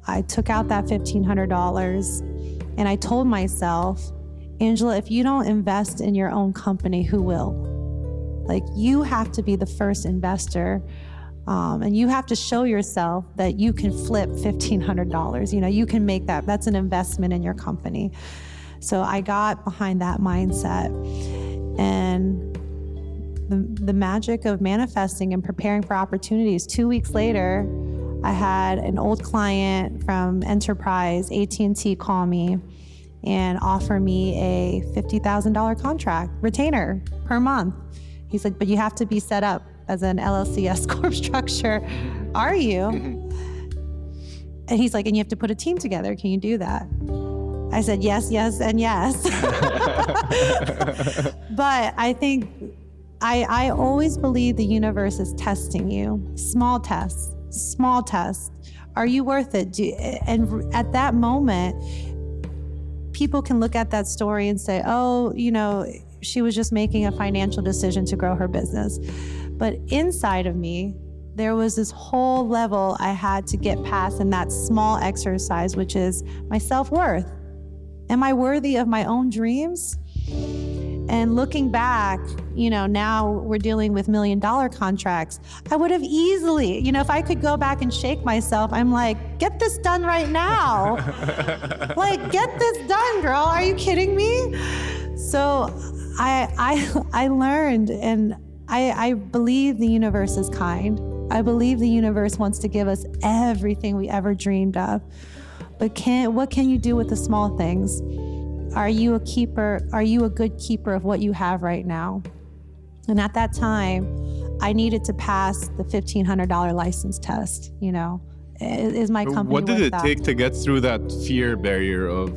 I took out that $1,500, and I told myself, Angela, if you don't invest in your own company, who will? Like, you have to be the first investor. And you have to show yourself that you can flip $1,500. You can make that. That's an investment in your company. So I got behind that mindset. And the magic of manifesting and preparing for opportunities. 2 weeks later, I had an old client from Enterprise, AT&T, call me and offer me a $50,000 contract, retainer per month. He's like, but you have to be set up as an LLC S Corp structure. Are you? And he's like, and you have to put a team together. Can you do that? I said, yes, and yes. But I think I always believe the universe is testing you. Small tests. Are you worth it? And at that moment, people can look at that story and say, oh, she was just making a financial decision to grow her business. But inside of me, there was this whole level I had to get past in that small exercise, which is my self-worth. Am I worthy of my own dreams? And looking back, now we're dealing with $1 million contracts. I would have easily, if I could go back and shake myself, I'm like, get this done right now. Like, get this done, girl. Are you kidding me? So I learned, and I believe the universe is kind. I believe the universe wants to give us everything we ever dreamed of. But what can you do with the small things? Are you a keeper? Are you a good keeper of what you have right now? And at that time, I needed to pass the $1,500 license test. Is my company
What did
worth
it
that?
take to get through that fear barrier of,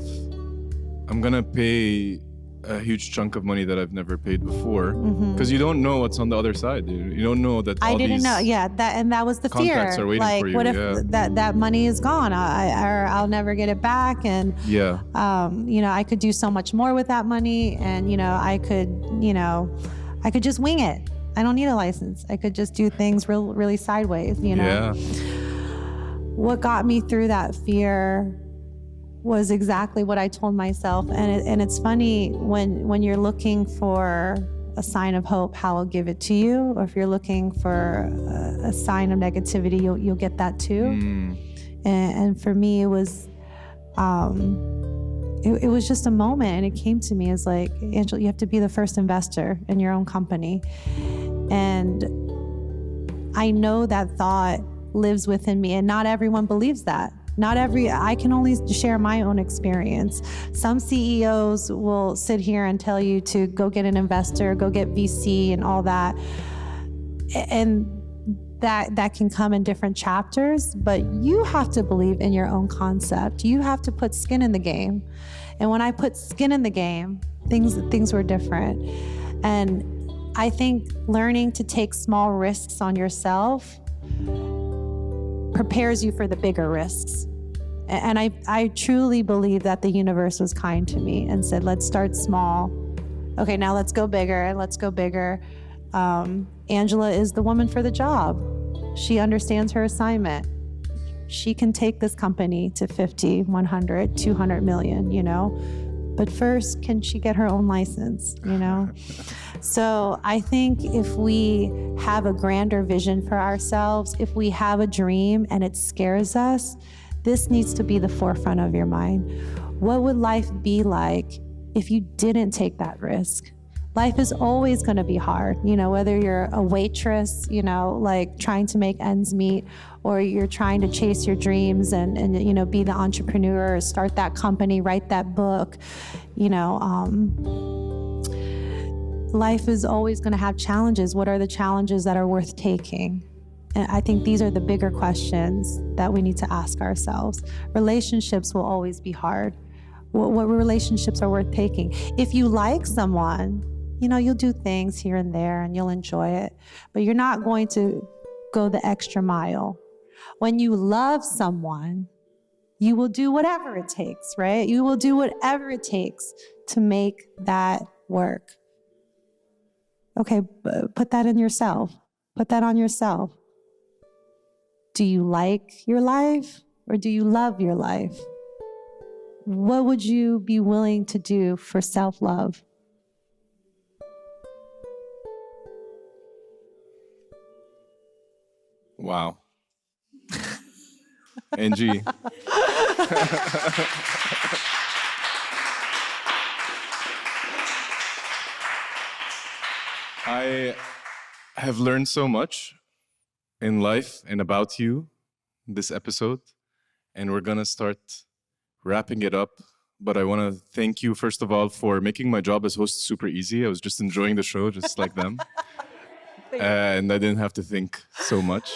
I'm gonna pay a huge chunk of money that I've never paid before, because you don't know what's on the other side. You don't know that
I
all
didn't
these
know. Yeah, that was the fear.
contracts are waiting
like,
for you,
what if
yeah.
that money is gone? I'll never get it back. And
Yeah.
I could do so much more with that money, and I could just wing it. I don't need a license. I could just do things really sideways.
Yeah.
What got me through that fear was exactly what I told myself. And it's funny when you're looking for a sign of hope, how I'll give it to you. Or if you're looking for a sign of negativity, you'll get that too. And for me, it was it was just a moment, and it came to me as like, Angela, you have to be the first investor in your own company. And I know that thought lives within me, and not everyone believes that. I can only share my own experience. Some CEOs will sit here and tell you to go get an investor, go get VC and all that. And that can come in different chapters, but you have to believe in your own concept. You have to put skin in the game. And when I put skin in the game, things were different. And I think learning to take small risks on yourself prepares you for the bigger risks. And I truly believe that the universe was kind to me and said, let's start small. Okay, now let's go bigger, and let's go bigger. Angela is the woman for the job. She understands her assignment. She can take this company to 50, 100, 200 million, you know? But first, can she get her own license, you know? So I think if we have a grander vision for ourselves, if we have a dream and it scares us, this needs to be the forefront of your mind. What would life be like if you didn't take that risk? Life is always going to be hard, you know, whether you're a waitress, you know, like trying to make ends meet, or you're trying to chase your dreams and you know, be the entrepreneur, or start that company, write that book, you know, life is always going to have challenges. What are the challenges that are worth taking? And I think these are the bigger questions that we need to ask ourselves. Relationships will always be hard. What relationships are worth taking? If you like someone, you know, you'll do things here and there and you'll enjoy it, but you're not going to go the extra mile. When you love someone, you will do whatever it takes, right? You will do whatever it takes to make that work. Okay, put that in yourself. Put that on yourself. Do you like your life, or do you love your life? What would you be willing to do for self-love?
Wow. Angie. I have learned so much in life and about you this episode, and we're gonna start wrapping it up. But I want to thank you, first of all, for making my job as host super easy. I was just enjoying the show, just like them. And I didn't have to think so much.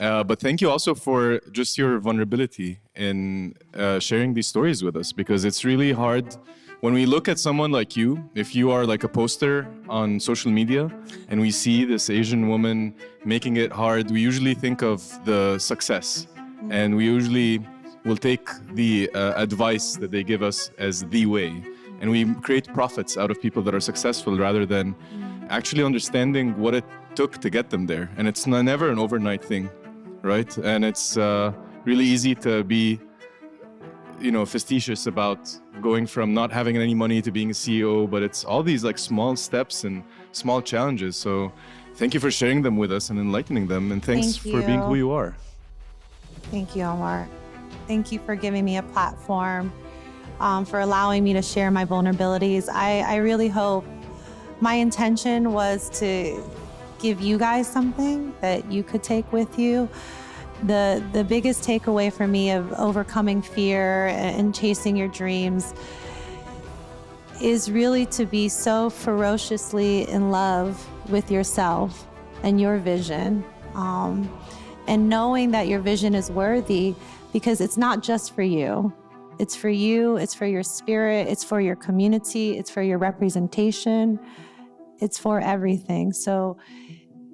But thank you also for just your vulnerability in sharing these stories with us, because it's really hard when we look at someone like you. If you are like a poster on social media and we see this Asian woman making it hard, we usually think of the success, and we usually will take the advice that they give us as the way, and we create profits out of people that are successful rather than actually understanding what it took to get them there. And it's never an overnight thing, right? And it's really easy to be, you know, facetious about going from not having any money to being a CEO, but it's all these like small steps and small challenges. So thank you for sharing them with us and enlightening them, and thanks for being who you are.
Thank you, Omar. Thank you for giving me a platform, for allowing me to share my vulnerabilities. I really hope, my intention was to give you guys something that you could take with you. The biggest takeaway for me of overcoming fear and chasing your dreams is really to be so ferociously in love with yourself and your vision, and knowing that your vision is worthy, because it's not just for you. It's for you, it's for your spirit, it's for your community, it's for your representation, it's for everything. So,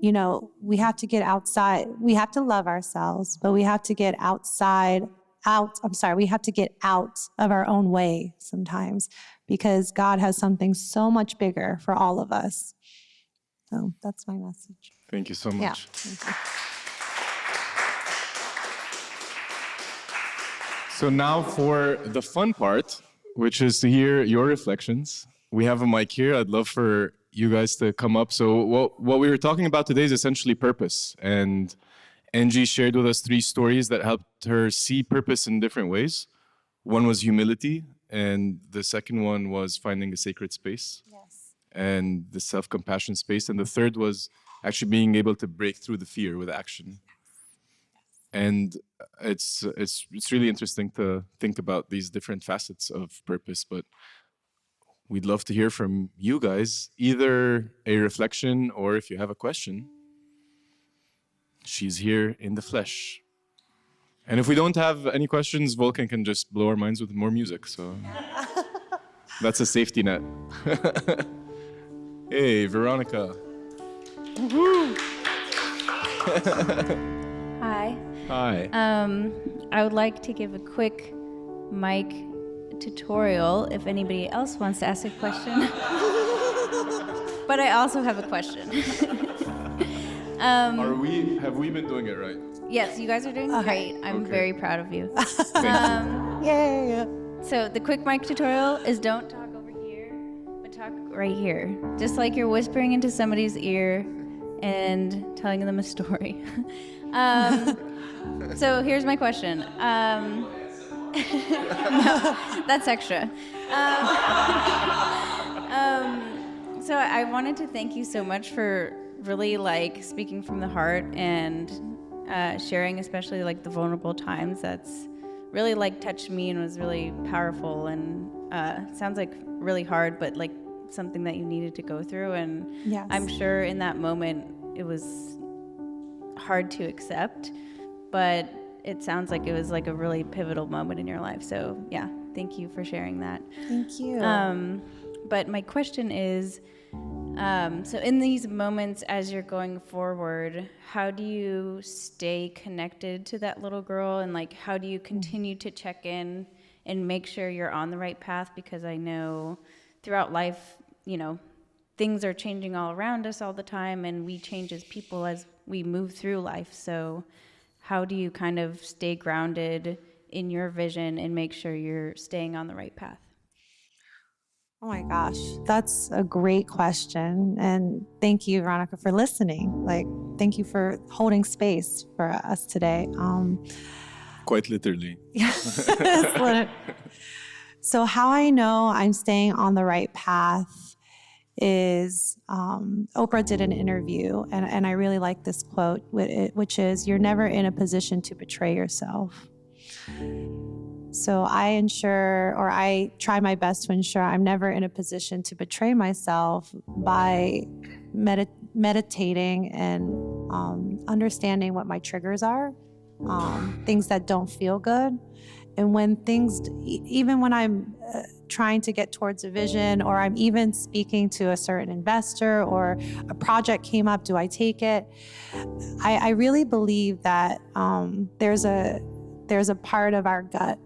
you know, we have to get outside. We have to love ourselves, but we have to get we have to get out of our own way sometimes, because God has something so much bigger for all of us. So that's my message.
Thank you so much.
Yeah. Thank you.
So now for the fun part, which is to hear your reflections. We have a mic here. I'd love for you guys to come up. So what we were talking about today is essentially purpose. And Angie shared with us 3 stories that helped her see purpose in different ways. One was humility, And the second one was finding a sacred space.
Yes.
And the self-compassion space. And the third was actually being able to break through the fear with action. And it's really interesting to think about these different facets of purpose, but we'd love to hear from you guys, either a reflection or if you have a question. She's here in the flesh. And if we don't have any questions, Vulcan can just blow our minds with more music. So that's a safety net. Hey, Veronica.
Hi.
Hi.
I would like to give a quick mic tutorial if anybody else wants to ask a question. But I also have a question.
Have we been doing it right?
Yes, you guys are doing great. I'm very proud of you.
Thank you.
Yay.
So the quick mic tutorial is don't talk over here, but talk right here. Just like you're whispering into somebody's ear and telling them a story. So here's my question. No, that's extra. So I wanted to thank you so much for really like speaking from the heart and sharing, especially like the vulnerable times. That's really like touched me and was really powerful, and sounds like really hard, but like something that you needed to go through. And
Yes.
I'm sure in that moment it was hard to accept, but it sounds like it was like a really pivotal moment in your life. So yeah, thank you for sharing that.
Thank you.
But my question is, so in these moments as you're going forward, how do you stay connected to that little girl, and like how do you continue to check in and make sure you're on the right path? Because I know throughout life, you know, things are changing all around us all the time, and we change as people as we move through life. So how do you kind of stay grounded in your vision and make sure you're staying on the right path?
Oh my gosh, that's a great question. And thank you, Veronica, for listening. Like, thank you for holding space for us today.
Quite literally.
So how I know I'm staying on the right path is Oprah did an interview, and I really like this quote, which is, "You're never in a position to betray yourself." So I try my best to ensure I'm never in a position to betray myself by meditating and understanding what my triggers are, things that don't feel good. And when things, even when I'm trying to get towards a vision, or I'm even speaking to a certain investor, or a project came up, do I take it? I really believe that there's a part of our gut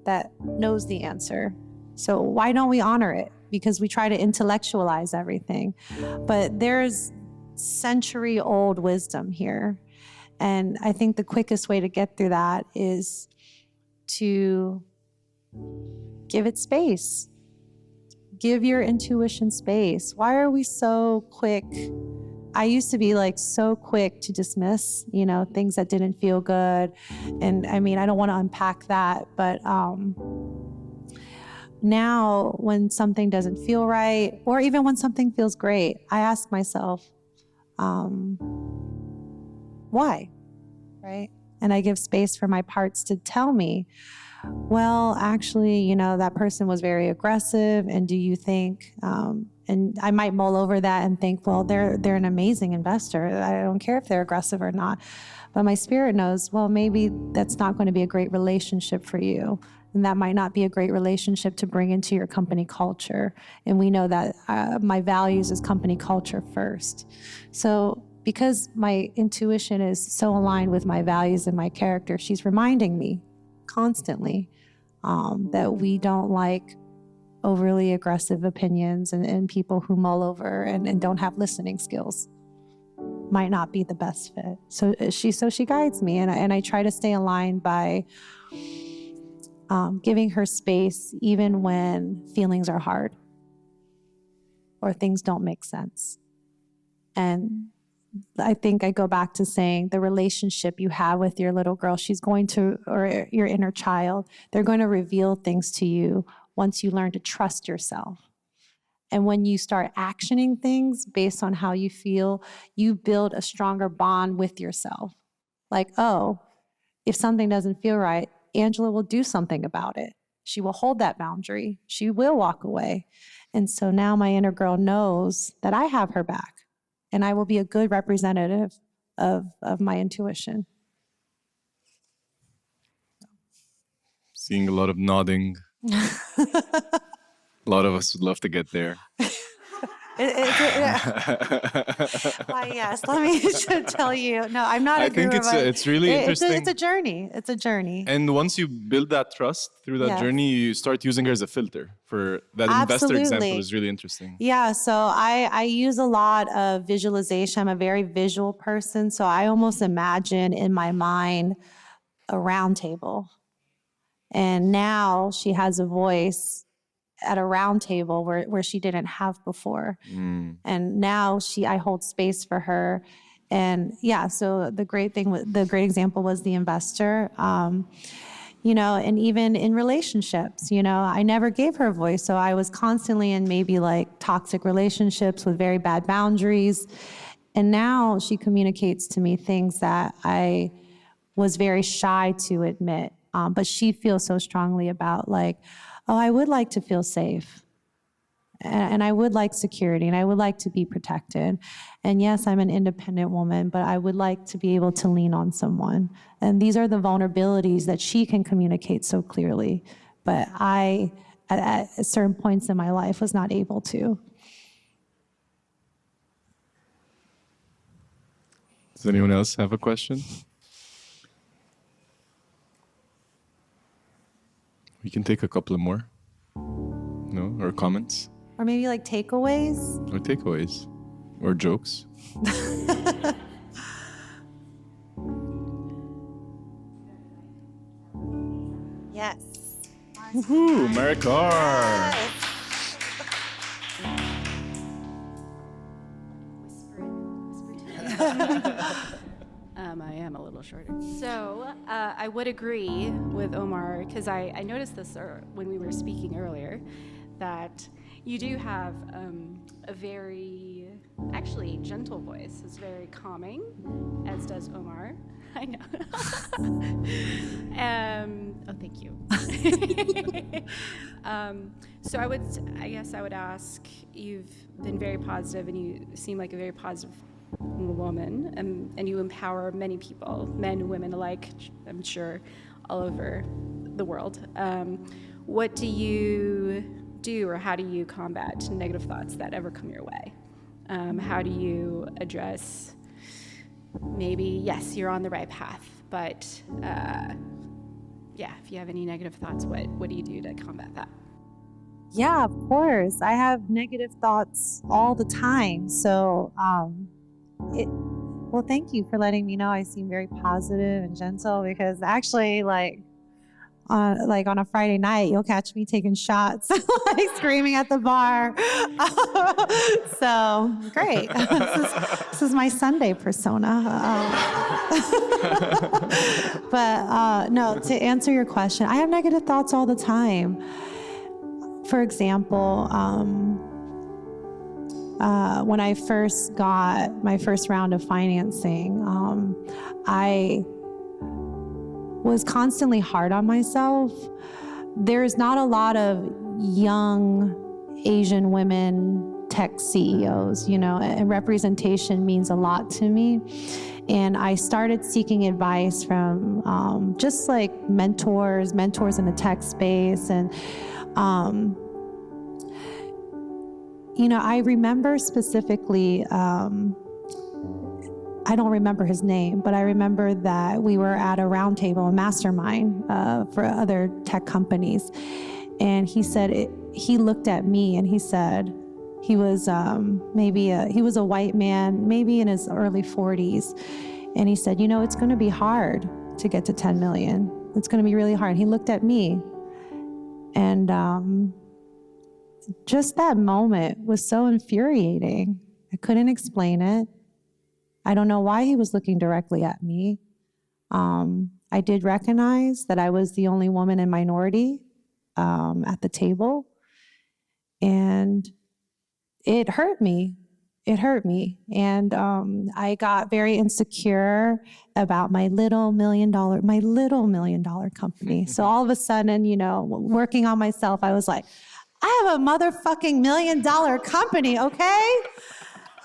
that knows the answer. So why don't we honor it? Because we try to intellectualize everything. But there's century-old wisdom here. And I think the quickest way to get through that is to give it space. Give your intuition space. Why are we so quick? I used to be like so quick to dismiss, things that didn't feel good. And I mean, I don't want to unpack that, but now when something doesn't feel right, or even when something feels great, I ask myself, why, right? And I give space for my parts to tell me, well, actually, that person was very aggressive. And do you think, and I might mull over that and think, well, they're an amazing investor. I don't care if they're aggressive or not. But my spirit knows, well, maybe that's not going to be a great relationship for you. And that might not be a great relationship to bring into your company culture. And we know that my values is company culture first. So because my intuition is so aligned with my values and my character, she's reminding me constantly that we don't like overly aggressive opinions, and people who mull over and don't have listening skills might not be the best fit. So she guides me, and I try to stay aligned by giving her space even when feelings are hard or things don't make sense. And I think I go back to saying the relationship you have with your little girl, or your inner child, they're going to reveal things to you once you learn to trust yourself. And when you start actioning things based on how you feel, you build a stronger bond with yourself. Like, oh, if something doesn't feel right, Angela will do something about it. She will hold that boundary. She will walk away. And so now my inner girl knows that I have her back, and I will be a good representative of my intuition.
Seeing a lot of nodding. A lot of us would love to get there.
Why, yes. Let me tell you. No, I'm not.
I think it's really interesting.
It's a journey. It's a journey.
And once you build that trust through that journey, you start using her as a filter. For that investor example is really interesting.
Yeah. So I use a lot of visualization. I'm a very visual person. So I almost imagine in my mind a round table. And now she has a voice at a round table where she didn't have before. And now I hold space for her. And yeah, so the great example was the investor. And even in relationships, I never gave her a voice. So I was constantly in maybe like toxic relationships with very bad boundaries. And now she communicates to me things that I was very shy to admit. But she feels so strongly about like, oh, I would like to feel safe. And I would like security, and I would like to be protected. And yes, I'm an independent woman, but I would like to be able to lean on someone. And these are the vulnerabilities that she can communicate so clearly. But I, at certain points in my life, was not able to.
Does anyone else have a question? We can take a couple more. No? Or comments?
Or maybe like takeaways?
Or takeaways. Or jokes.
Yes.
Woohoo! Maricar!
I am a little shorter. So I would agree with Omar, because I noticed this when we were speaking earlier, that you do have a very, actually, gentle voice. It's very calming, as does Omar. I know. Oh, thank you. So I guess I would ask, you've been very positive, and you seem like a very positive woman, and you empower many people, men, women alike, I'm sure, all over the world. What do you do, or how do you combat negative thoughts that ever come your way? How do you address, maybe, yes, you're on the right path, but if you have any negative thoughts, what do you do to combat that?
Yeah, of course. I have negative thoughts all the time. So, well, thank you for letting me know I seem very positive and gentle, because actually, like on a Friday night, you'll catch me taking shots, like screaming at the bar. So great. This is my Sunday persona. But no, to answer your question, I have negative thoughts all the time. For example, when I first got my first round of financing, I was constantly hard on myself. There's not a lot of young Asian women tech CEOs, and representation means a lot to me. And I started seeking advice from just like mentors in the tech space. And I remember specifically, I don't remember his name, but I remember that we were at a round table, a mastermind for other tech companies. And he said, he looked at me and he said, he was he was a white man, maybe in his early 40s. And he said, it's going to be hard to get to 10 million. It's going to be really hard. He looked at me, and just that moment was so infuriating. I couldn't explain it. I don't know why he was looking directly at me. I did recognize that I was the only woman in minority at the table. And it hurt me. It hurt me. And I got very insecure about my little $1 million company. So all of a sudden, you know, working on myself, I was like, I have a motherfucking $1 million company, okay?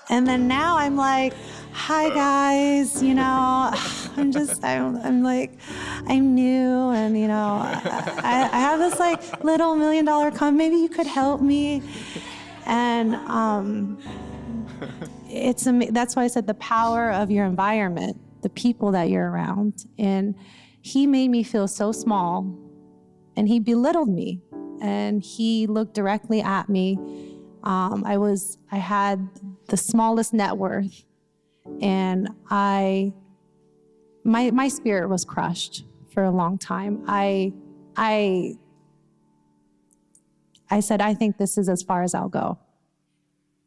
And then now I'm like, hi guys, you know, I'm like, I'm new, and you know, I have this like little $1 million company, maybe you could help me. And that's why I said the power of your environment, the people that you're around. And he made me feel so small, and he belittled me, and he looked directly at me. I had the smallest net worth, and my spirit was crushed for a long time. I said, I think this is as far as I'll go.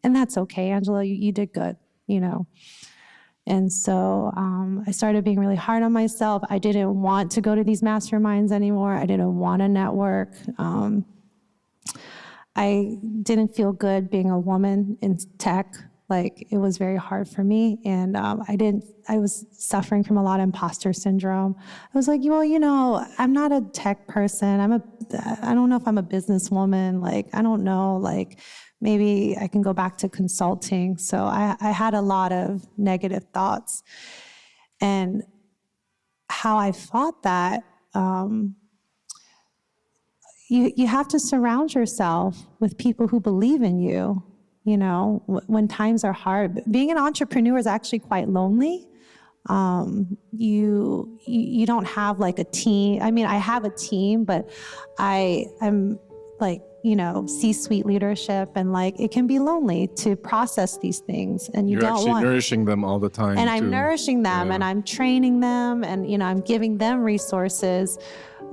And that's okay, Angela, you did good, you know. And so I started being really hard on myself. I didn't want to go to these masterminds anymore. I didn't want to network. I didn't feel good being a woman in tech. Like, it was very hard for me. And I was suffering from a lot of imposter syndrome. I was like, well, you know, I'm not a tech person. I don't know if I'm a businesswoman. Like, I don't know, like, maybe I can go back to consulting. So I had a lot of negative thoughts. And how I fought that, you have to surround yourself with people who believe in you, you know, when times are hard. Being an entrepreneur is actually quite lonely. You don't have like a team. I mean, I have a team, but I'm like, you know, C-suite leadership, and like, it can be lonely to process these things, and
You're
don't
actually
want
nourishing them all the time.
and I'm
too.
nourishing them,
Yeah.
and I'm training them, and, you know, I'm giving them resources.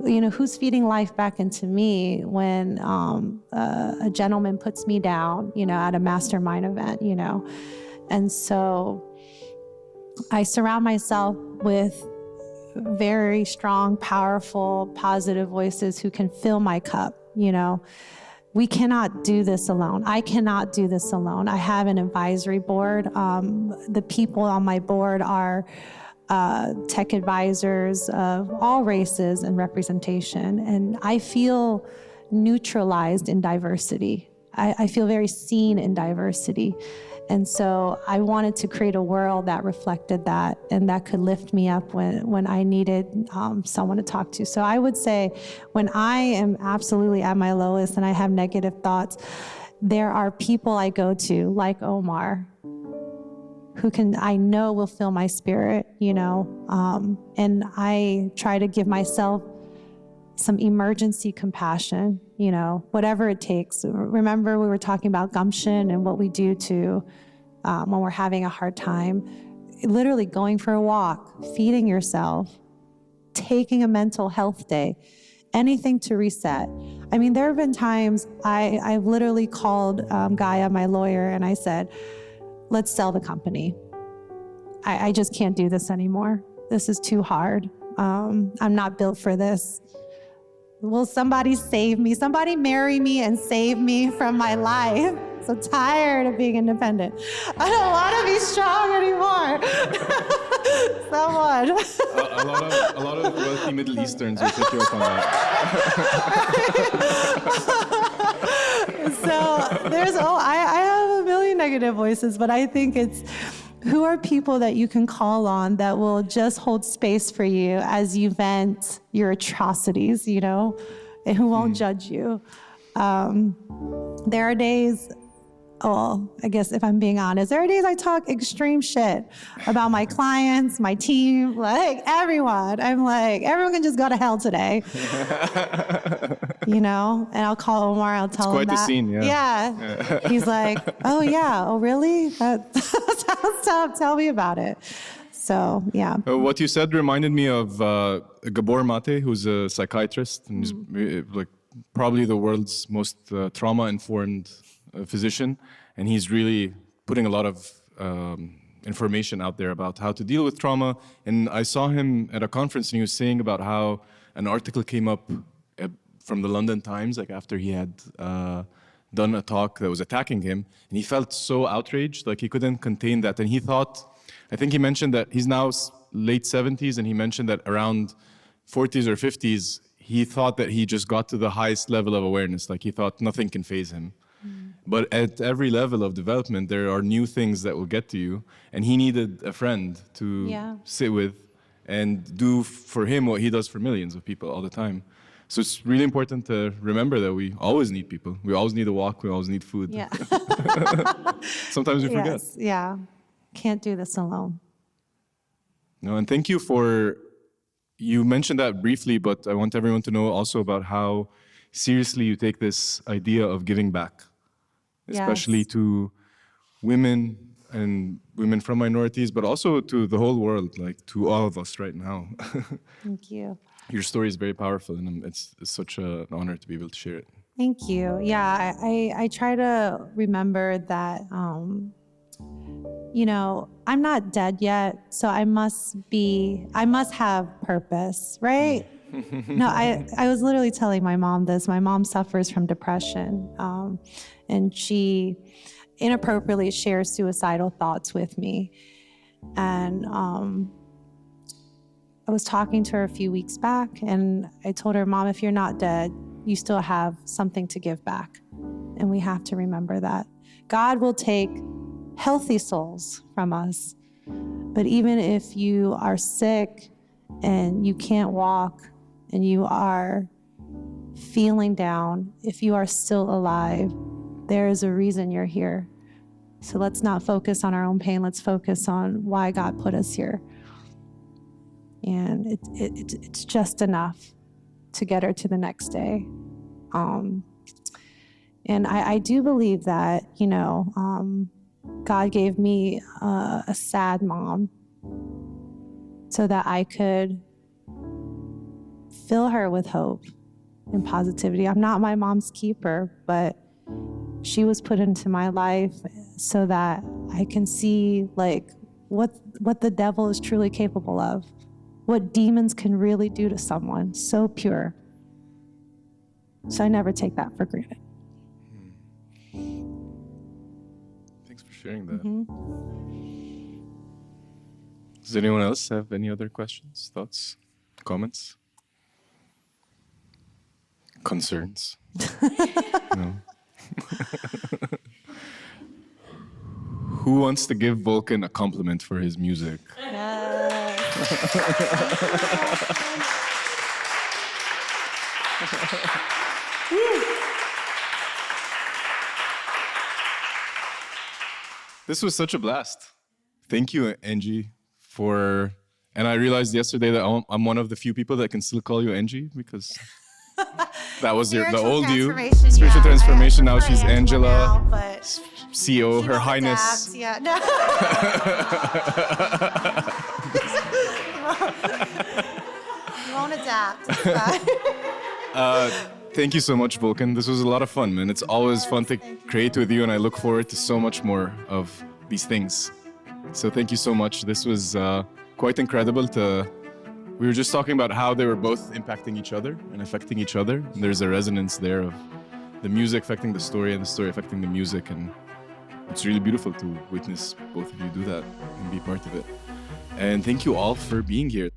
You know, who's feeding life back into me when a gentleman puts me down, you know, at a mastermind event, you know? And so I surround myself with very strong, powerful, positive voices who can fill my cup, you know? We cannot do this alone. I cannot do this alone. I have an advisory board. The people on my board are tech advisors of all races and representation. And I feel neutralized in diversity. I feel very seen in diversity. And so I wanted to create a world that reflected that and that could lift me up when I needed someone to talk to. So I would say when I am absolutely at my lowest and I have negative thoughts, there are people I go to, like Omar, who I know will fill my spirit, you know, and I try to give myself some emergency compassion, you know, whatever it takes. Remember, we were talking about gumption and what we do to when we're having a hard time. Literally going for a walk, feeding yourself, taking a mental health day, anything to reset. I mean, there have been times I've literally called Gaia, my lawyer, and I said, let's sell the company. I just can't do this anymore. This is too hard. I'm not built for this. Will somebody save me? Somebody marry me and save me from my life. So tired of being independent. I don't want to be strong anymore. Someone.
A lot of wealthy Middle Easterns will pick you up on that.
So I have a million negative voices, but I think it's who are people that you can call on that will just hold space for you as you vent your atrocities, you know, and who won't judge you. There are days, I guess if I'm being honest, there are days I talk extreme shit about my clients, my team, like everyone. I'm like, everyone can just go to hell today. You know, and I'll call Omar, I'll tell him that.
It's quite the scene, yeah.
Yeah. He's like, oh yeah, oh really? That sounds tough, tell me about it. So, yeah.
What you said reminded me of Gabor Mate, who's a psychiatrist, and he's like probably the world's most trauma-informed physician, and he's really putting a lot of information out there about how to deal with trauma. And I saw him at a conference, and he was saying about how an article came up from the London Times, like after he had done a talk that was attacking him, and he felt so outraged, like he couldn't contain that, and he thought, I think he mentioned that he's now late 70s, and he mentioned that around 40s or 50s, he thought that he just got to the highest level of awareness, like he thought nothing can faze him. But at every level of development, there are new things that will get to you, and he needed a friend to sit with and do for him what he does for millions of people all the time. So it's really important to remember that we always need people. We always need a walk. We always need food.
Yeah.
Sometimes we forget.
Yes, yeah. Can't do this alone.
No, and thank you for, you mentioned that briefly, but I want everyone to know also about how seriously you take this idea of giving back, especially
Yes.
to women and women from minorities, but also to the whole world, like to all of us right now.
Thank you.
Your story is very powerful, and it's such an honor to be able to share it.
Thank you. Yeah, I try to remember that, you know, I'm not dead yet, so I must have purpose, right? No, I was literally telling my mom this. My mom suffers from depression, and she inappropriately shares suicidal thoughts with me. And I was talking to her a few weeks back, and I told her, Mom, if you're not dead, you still have something to give back. And we have to remember that. God will take healthy souls from us. But even if you are sick and you can't walk and you are feeling down, if you are still alive, there is a reason you're here. So let's not focus on our own pain. Let's focus on why God put us here. And it's just enough to get her to the next day. And I do believe that, you know, God gave me a sad mom so that I could fill her with hope and positivity. I'm not my mom's keeper, but she was put into my life so that I can see like what the devil is truly capable of, what demons can really do to someone so pure. So I never take that for granted.
Thanks for sharing that. Does anyone else have any other questions, thoughts, comments, concerns? No. Who wants to give Vulcan a compliment for his music? This was such a blast. Thank you, Angie, for... And I realized yesterday that I'm one of the few people that can still call you Angie because that was the old you. Spiritual transformation. Now she's Angela, CEO, Her Highness.
Yeah, no. You won't adapt.
Thank you so much, Vulcan. This was a lot of fun, man. It's always fun to create with you, and I look forward to so much more of these things. So thank you so much. This was quite incredible we were just talking about how they were both impacting each other and affecting each other. And there's a resonance there of the music affecting the story and the story affecting the music. And it's really beautiful to witness both of you do that and be part of it. And thank you all for being here.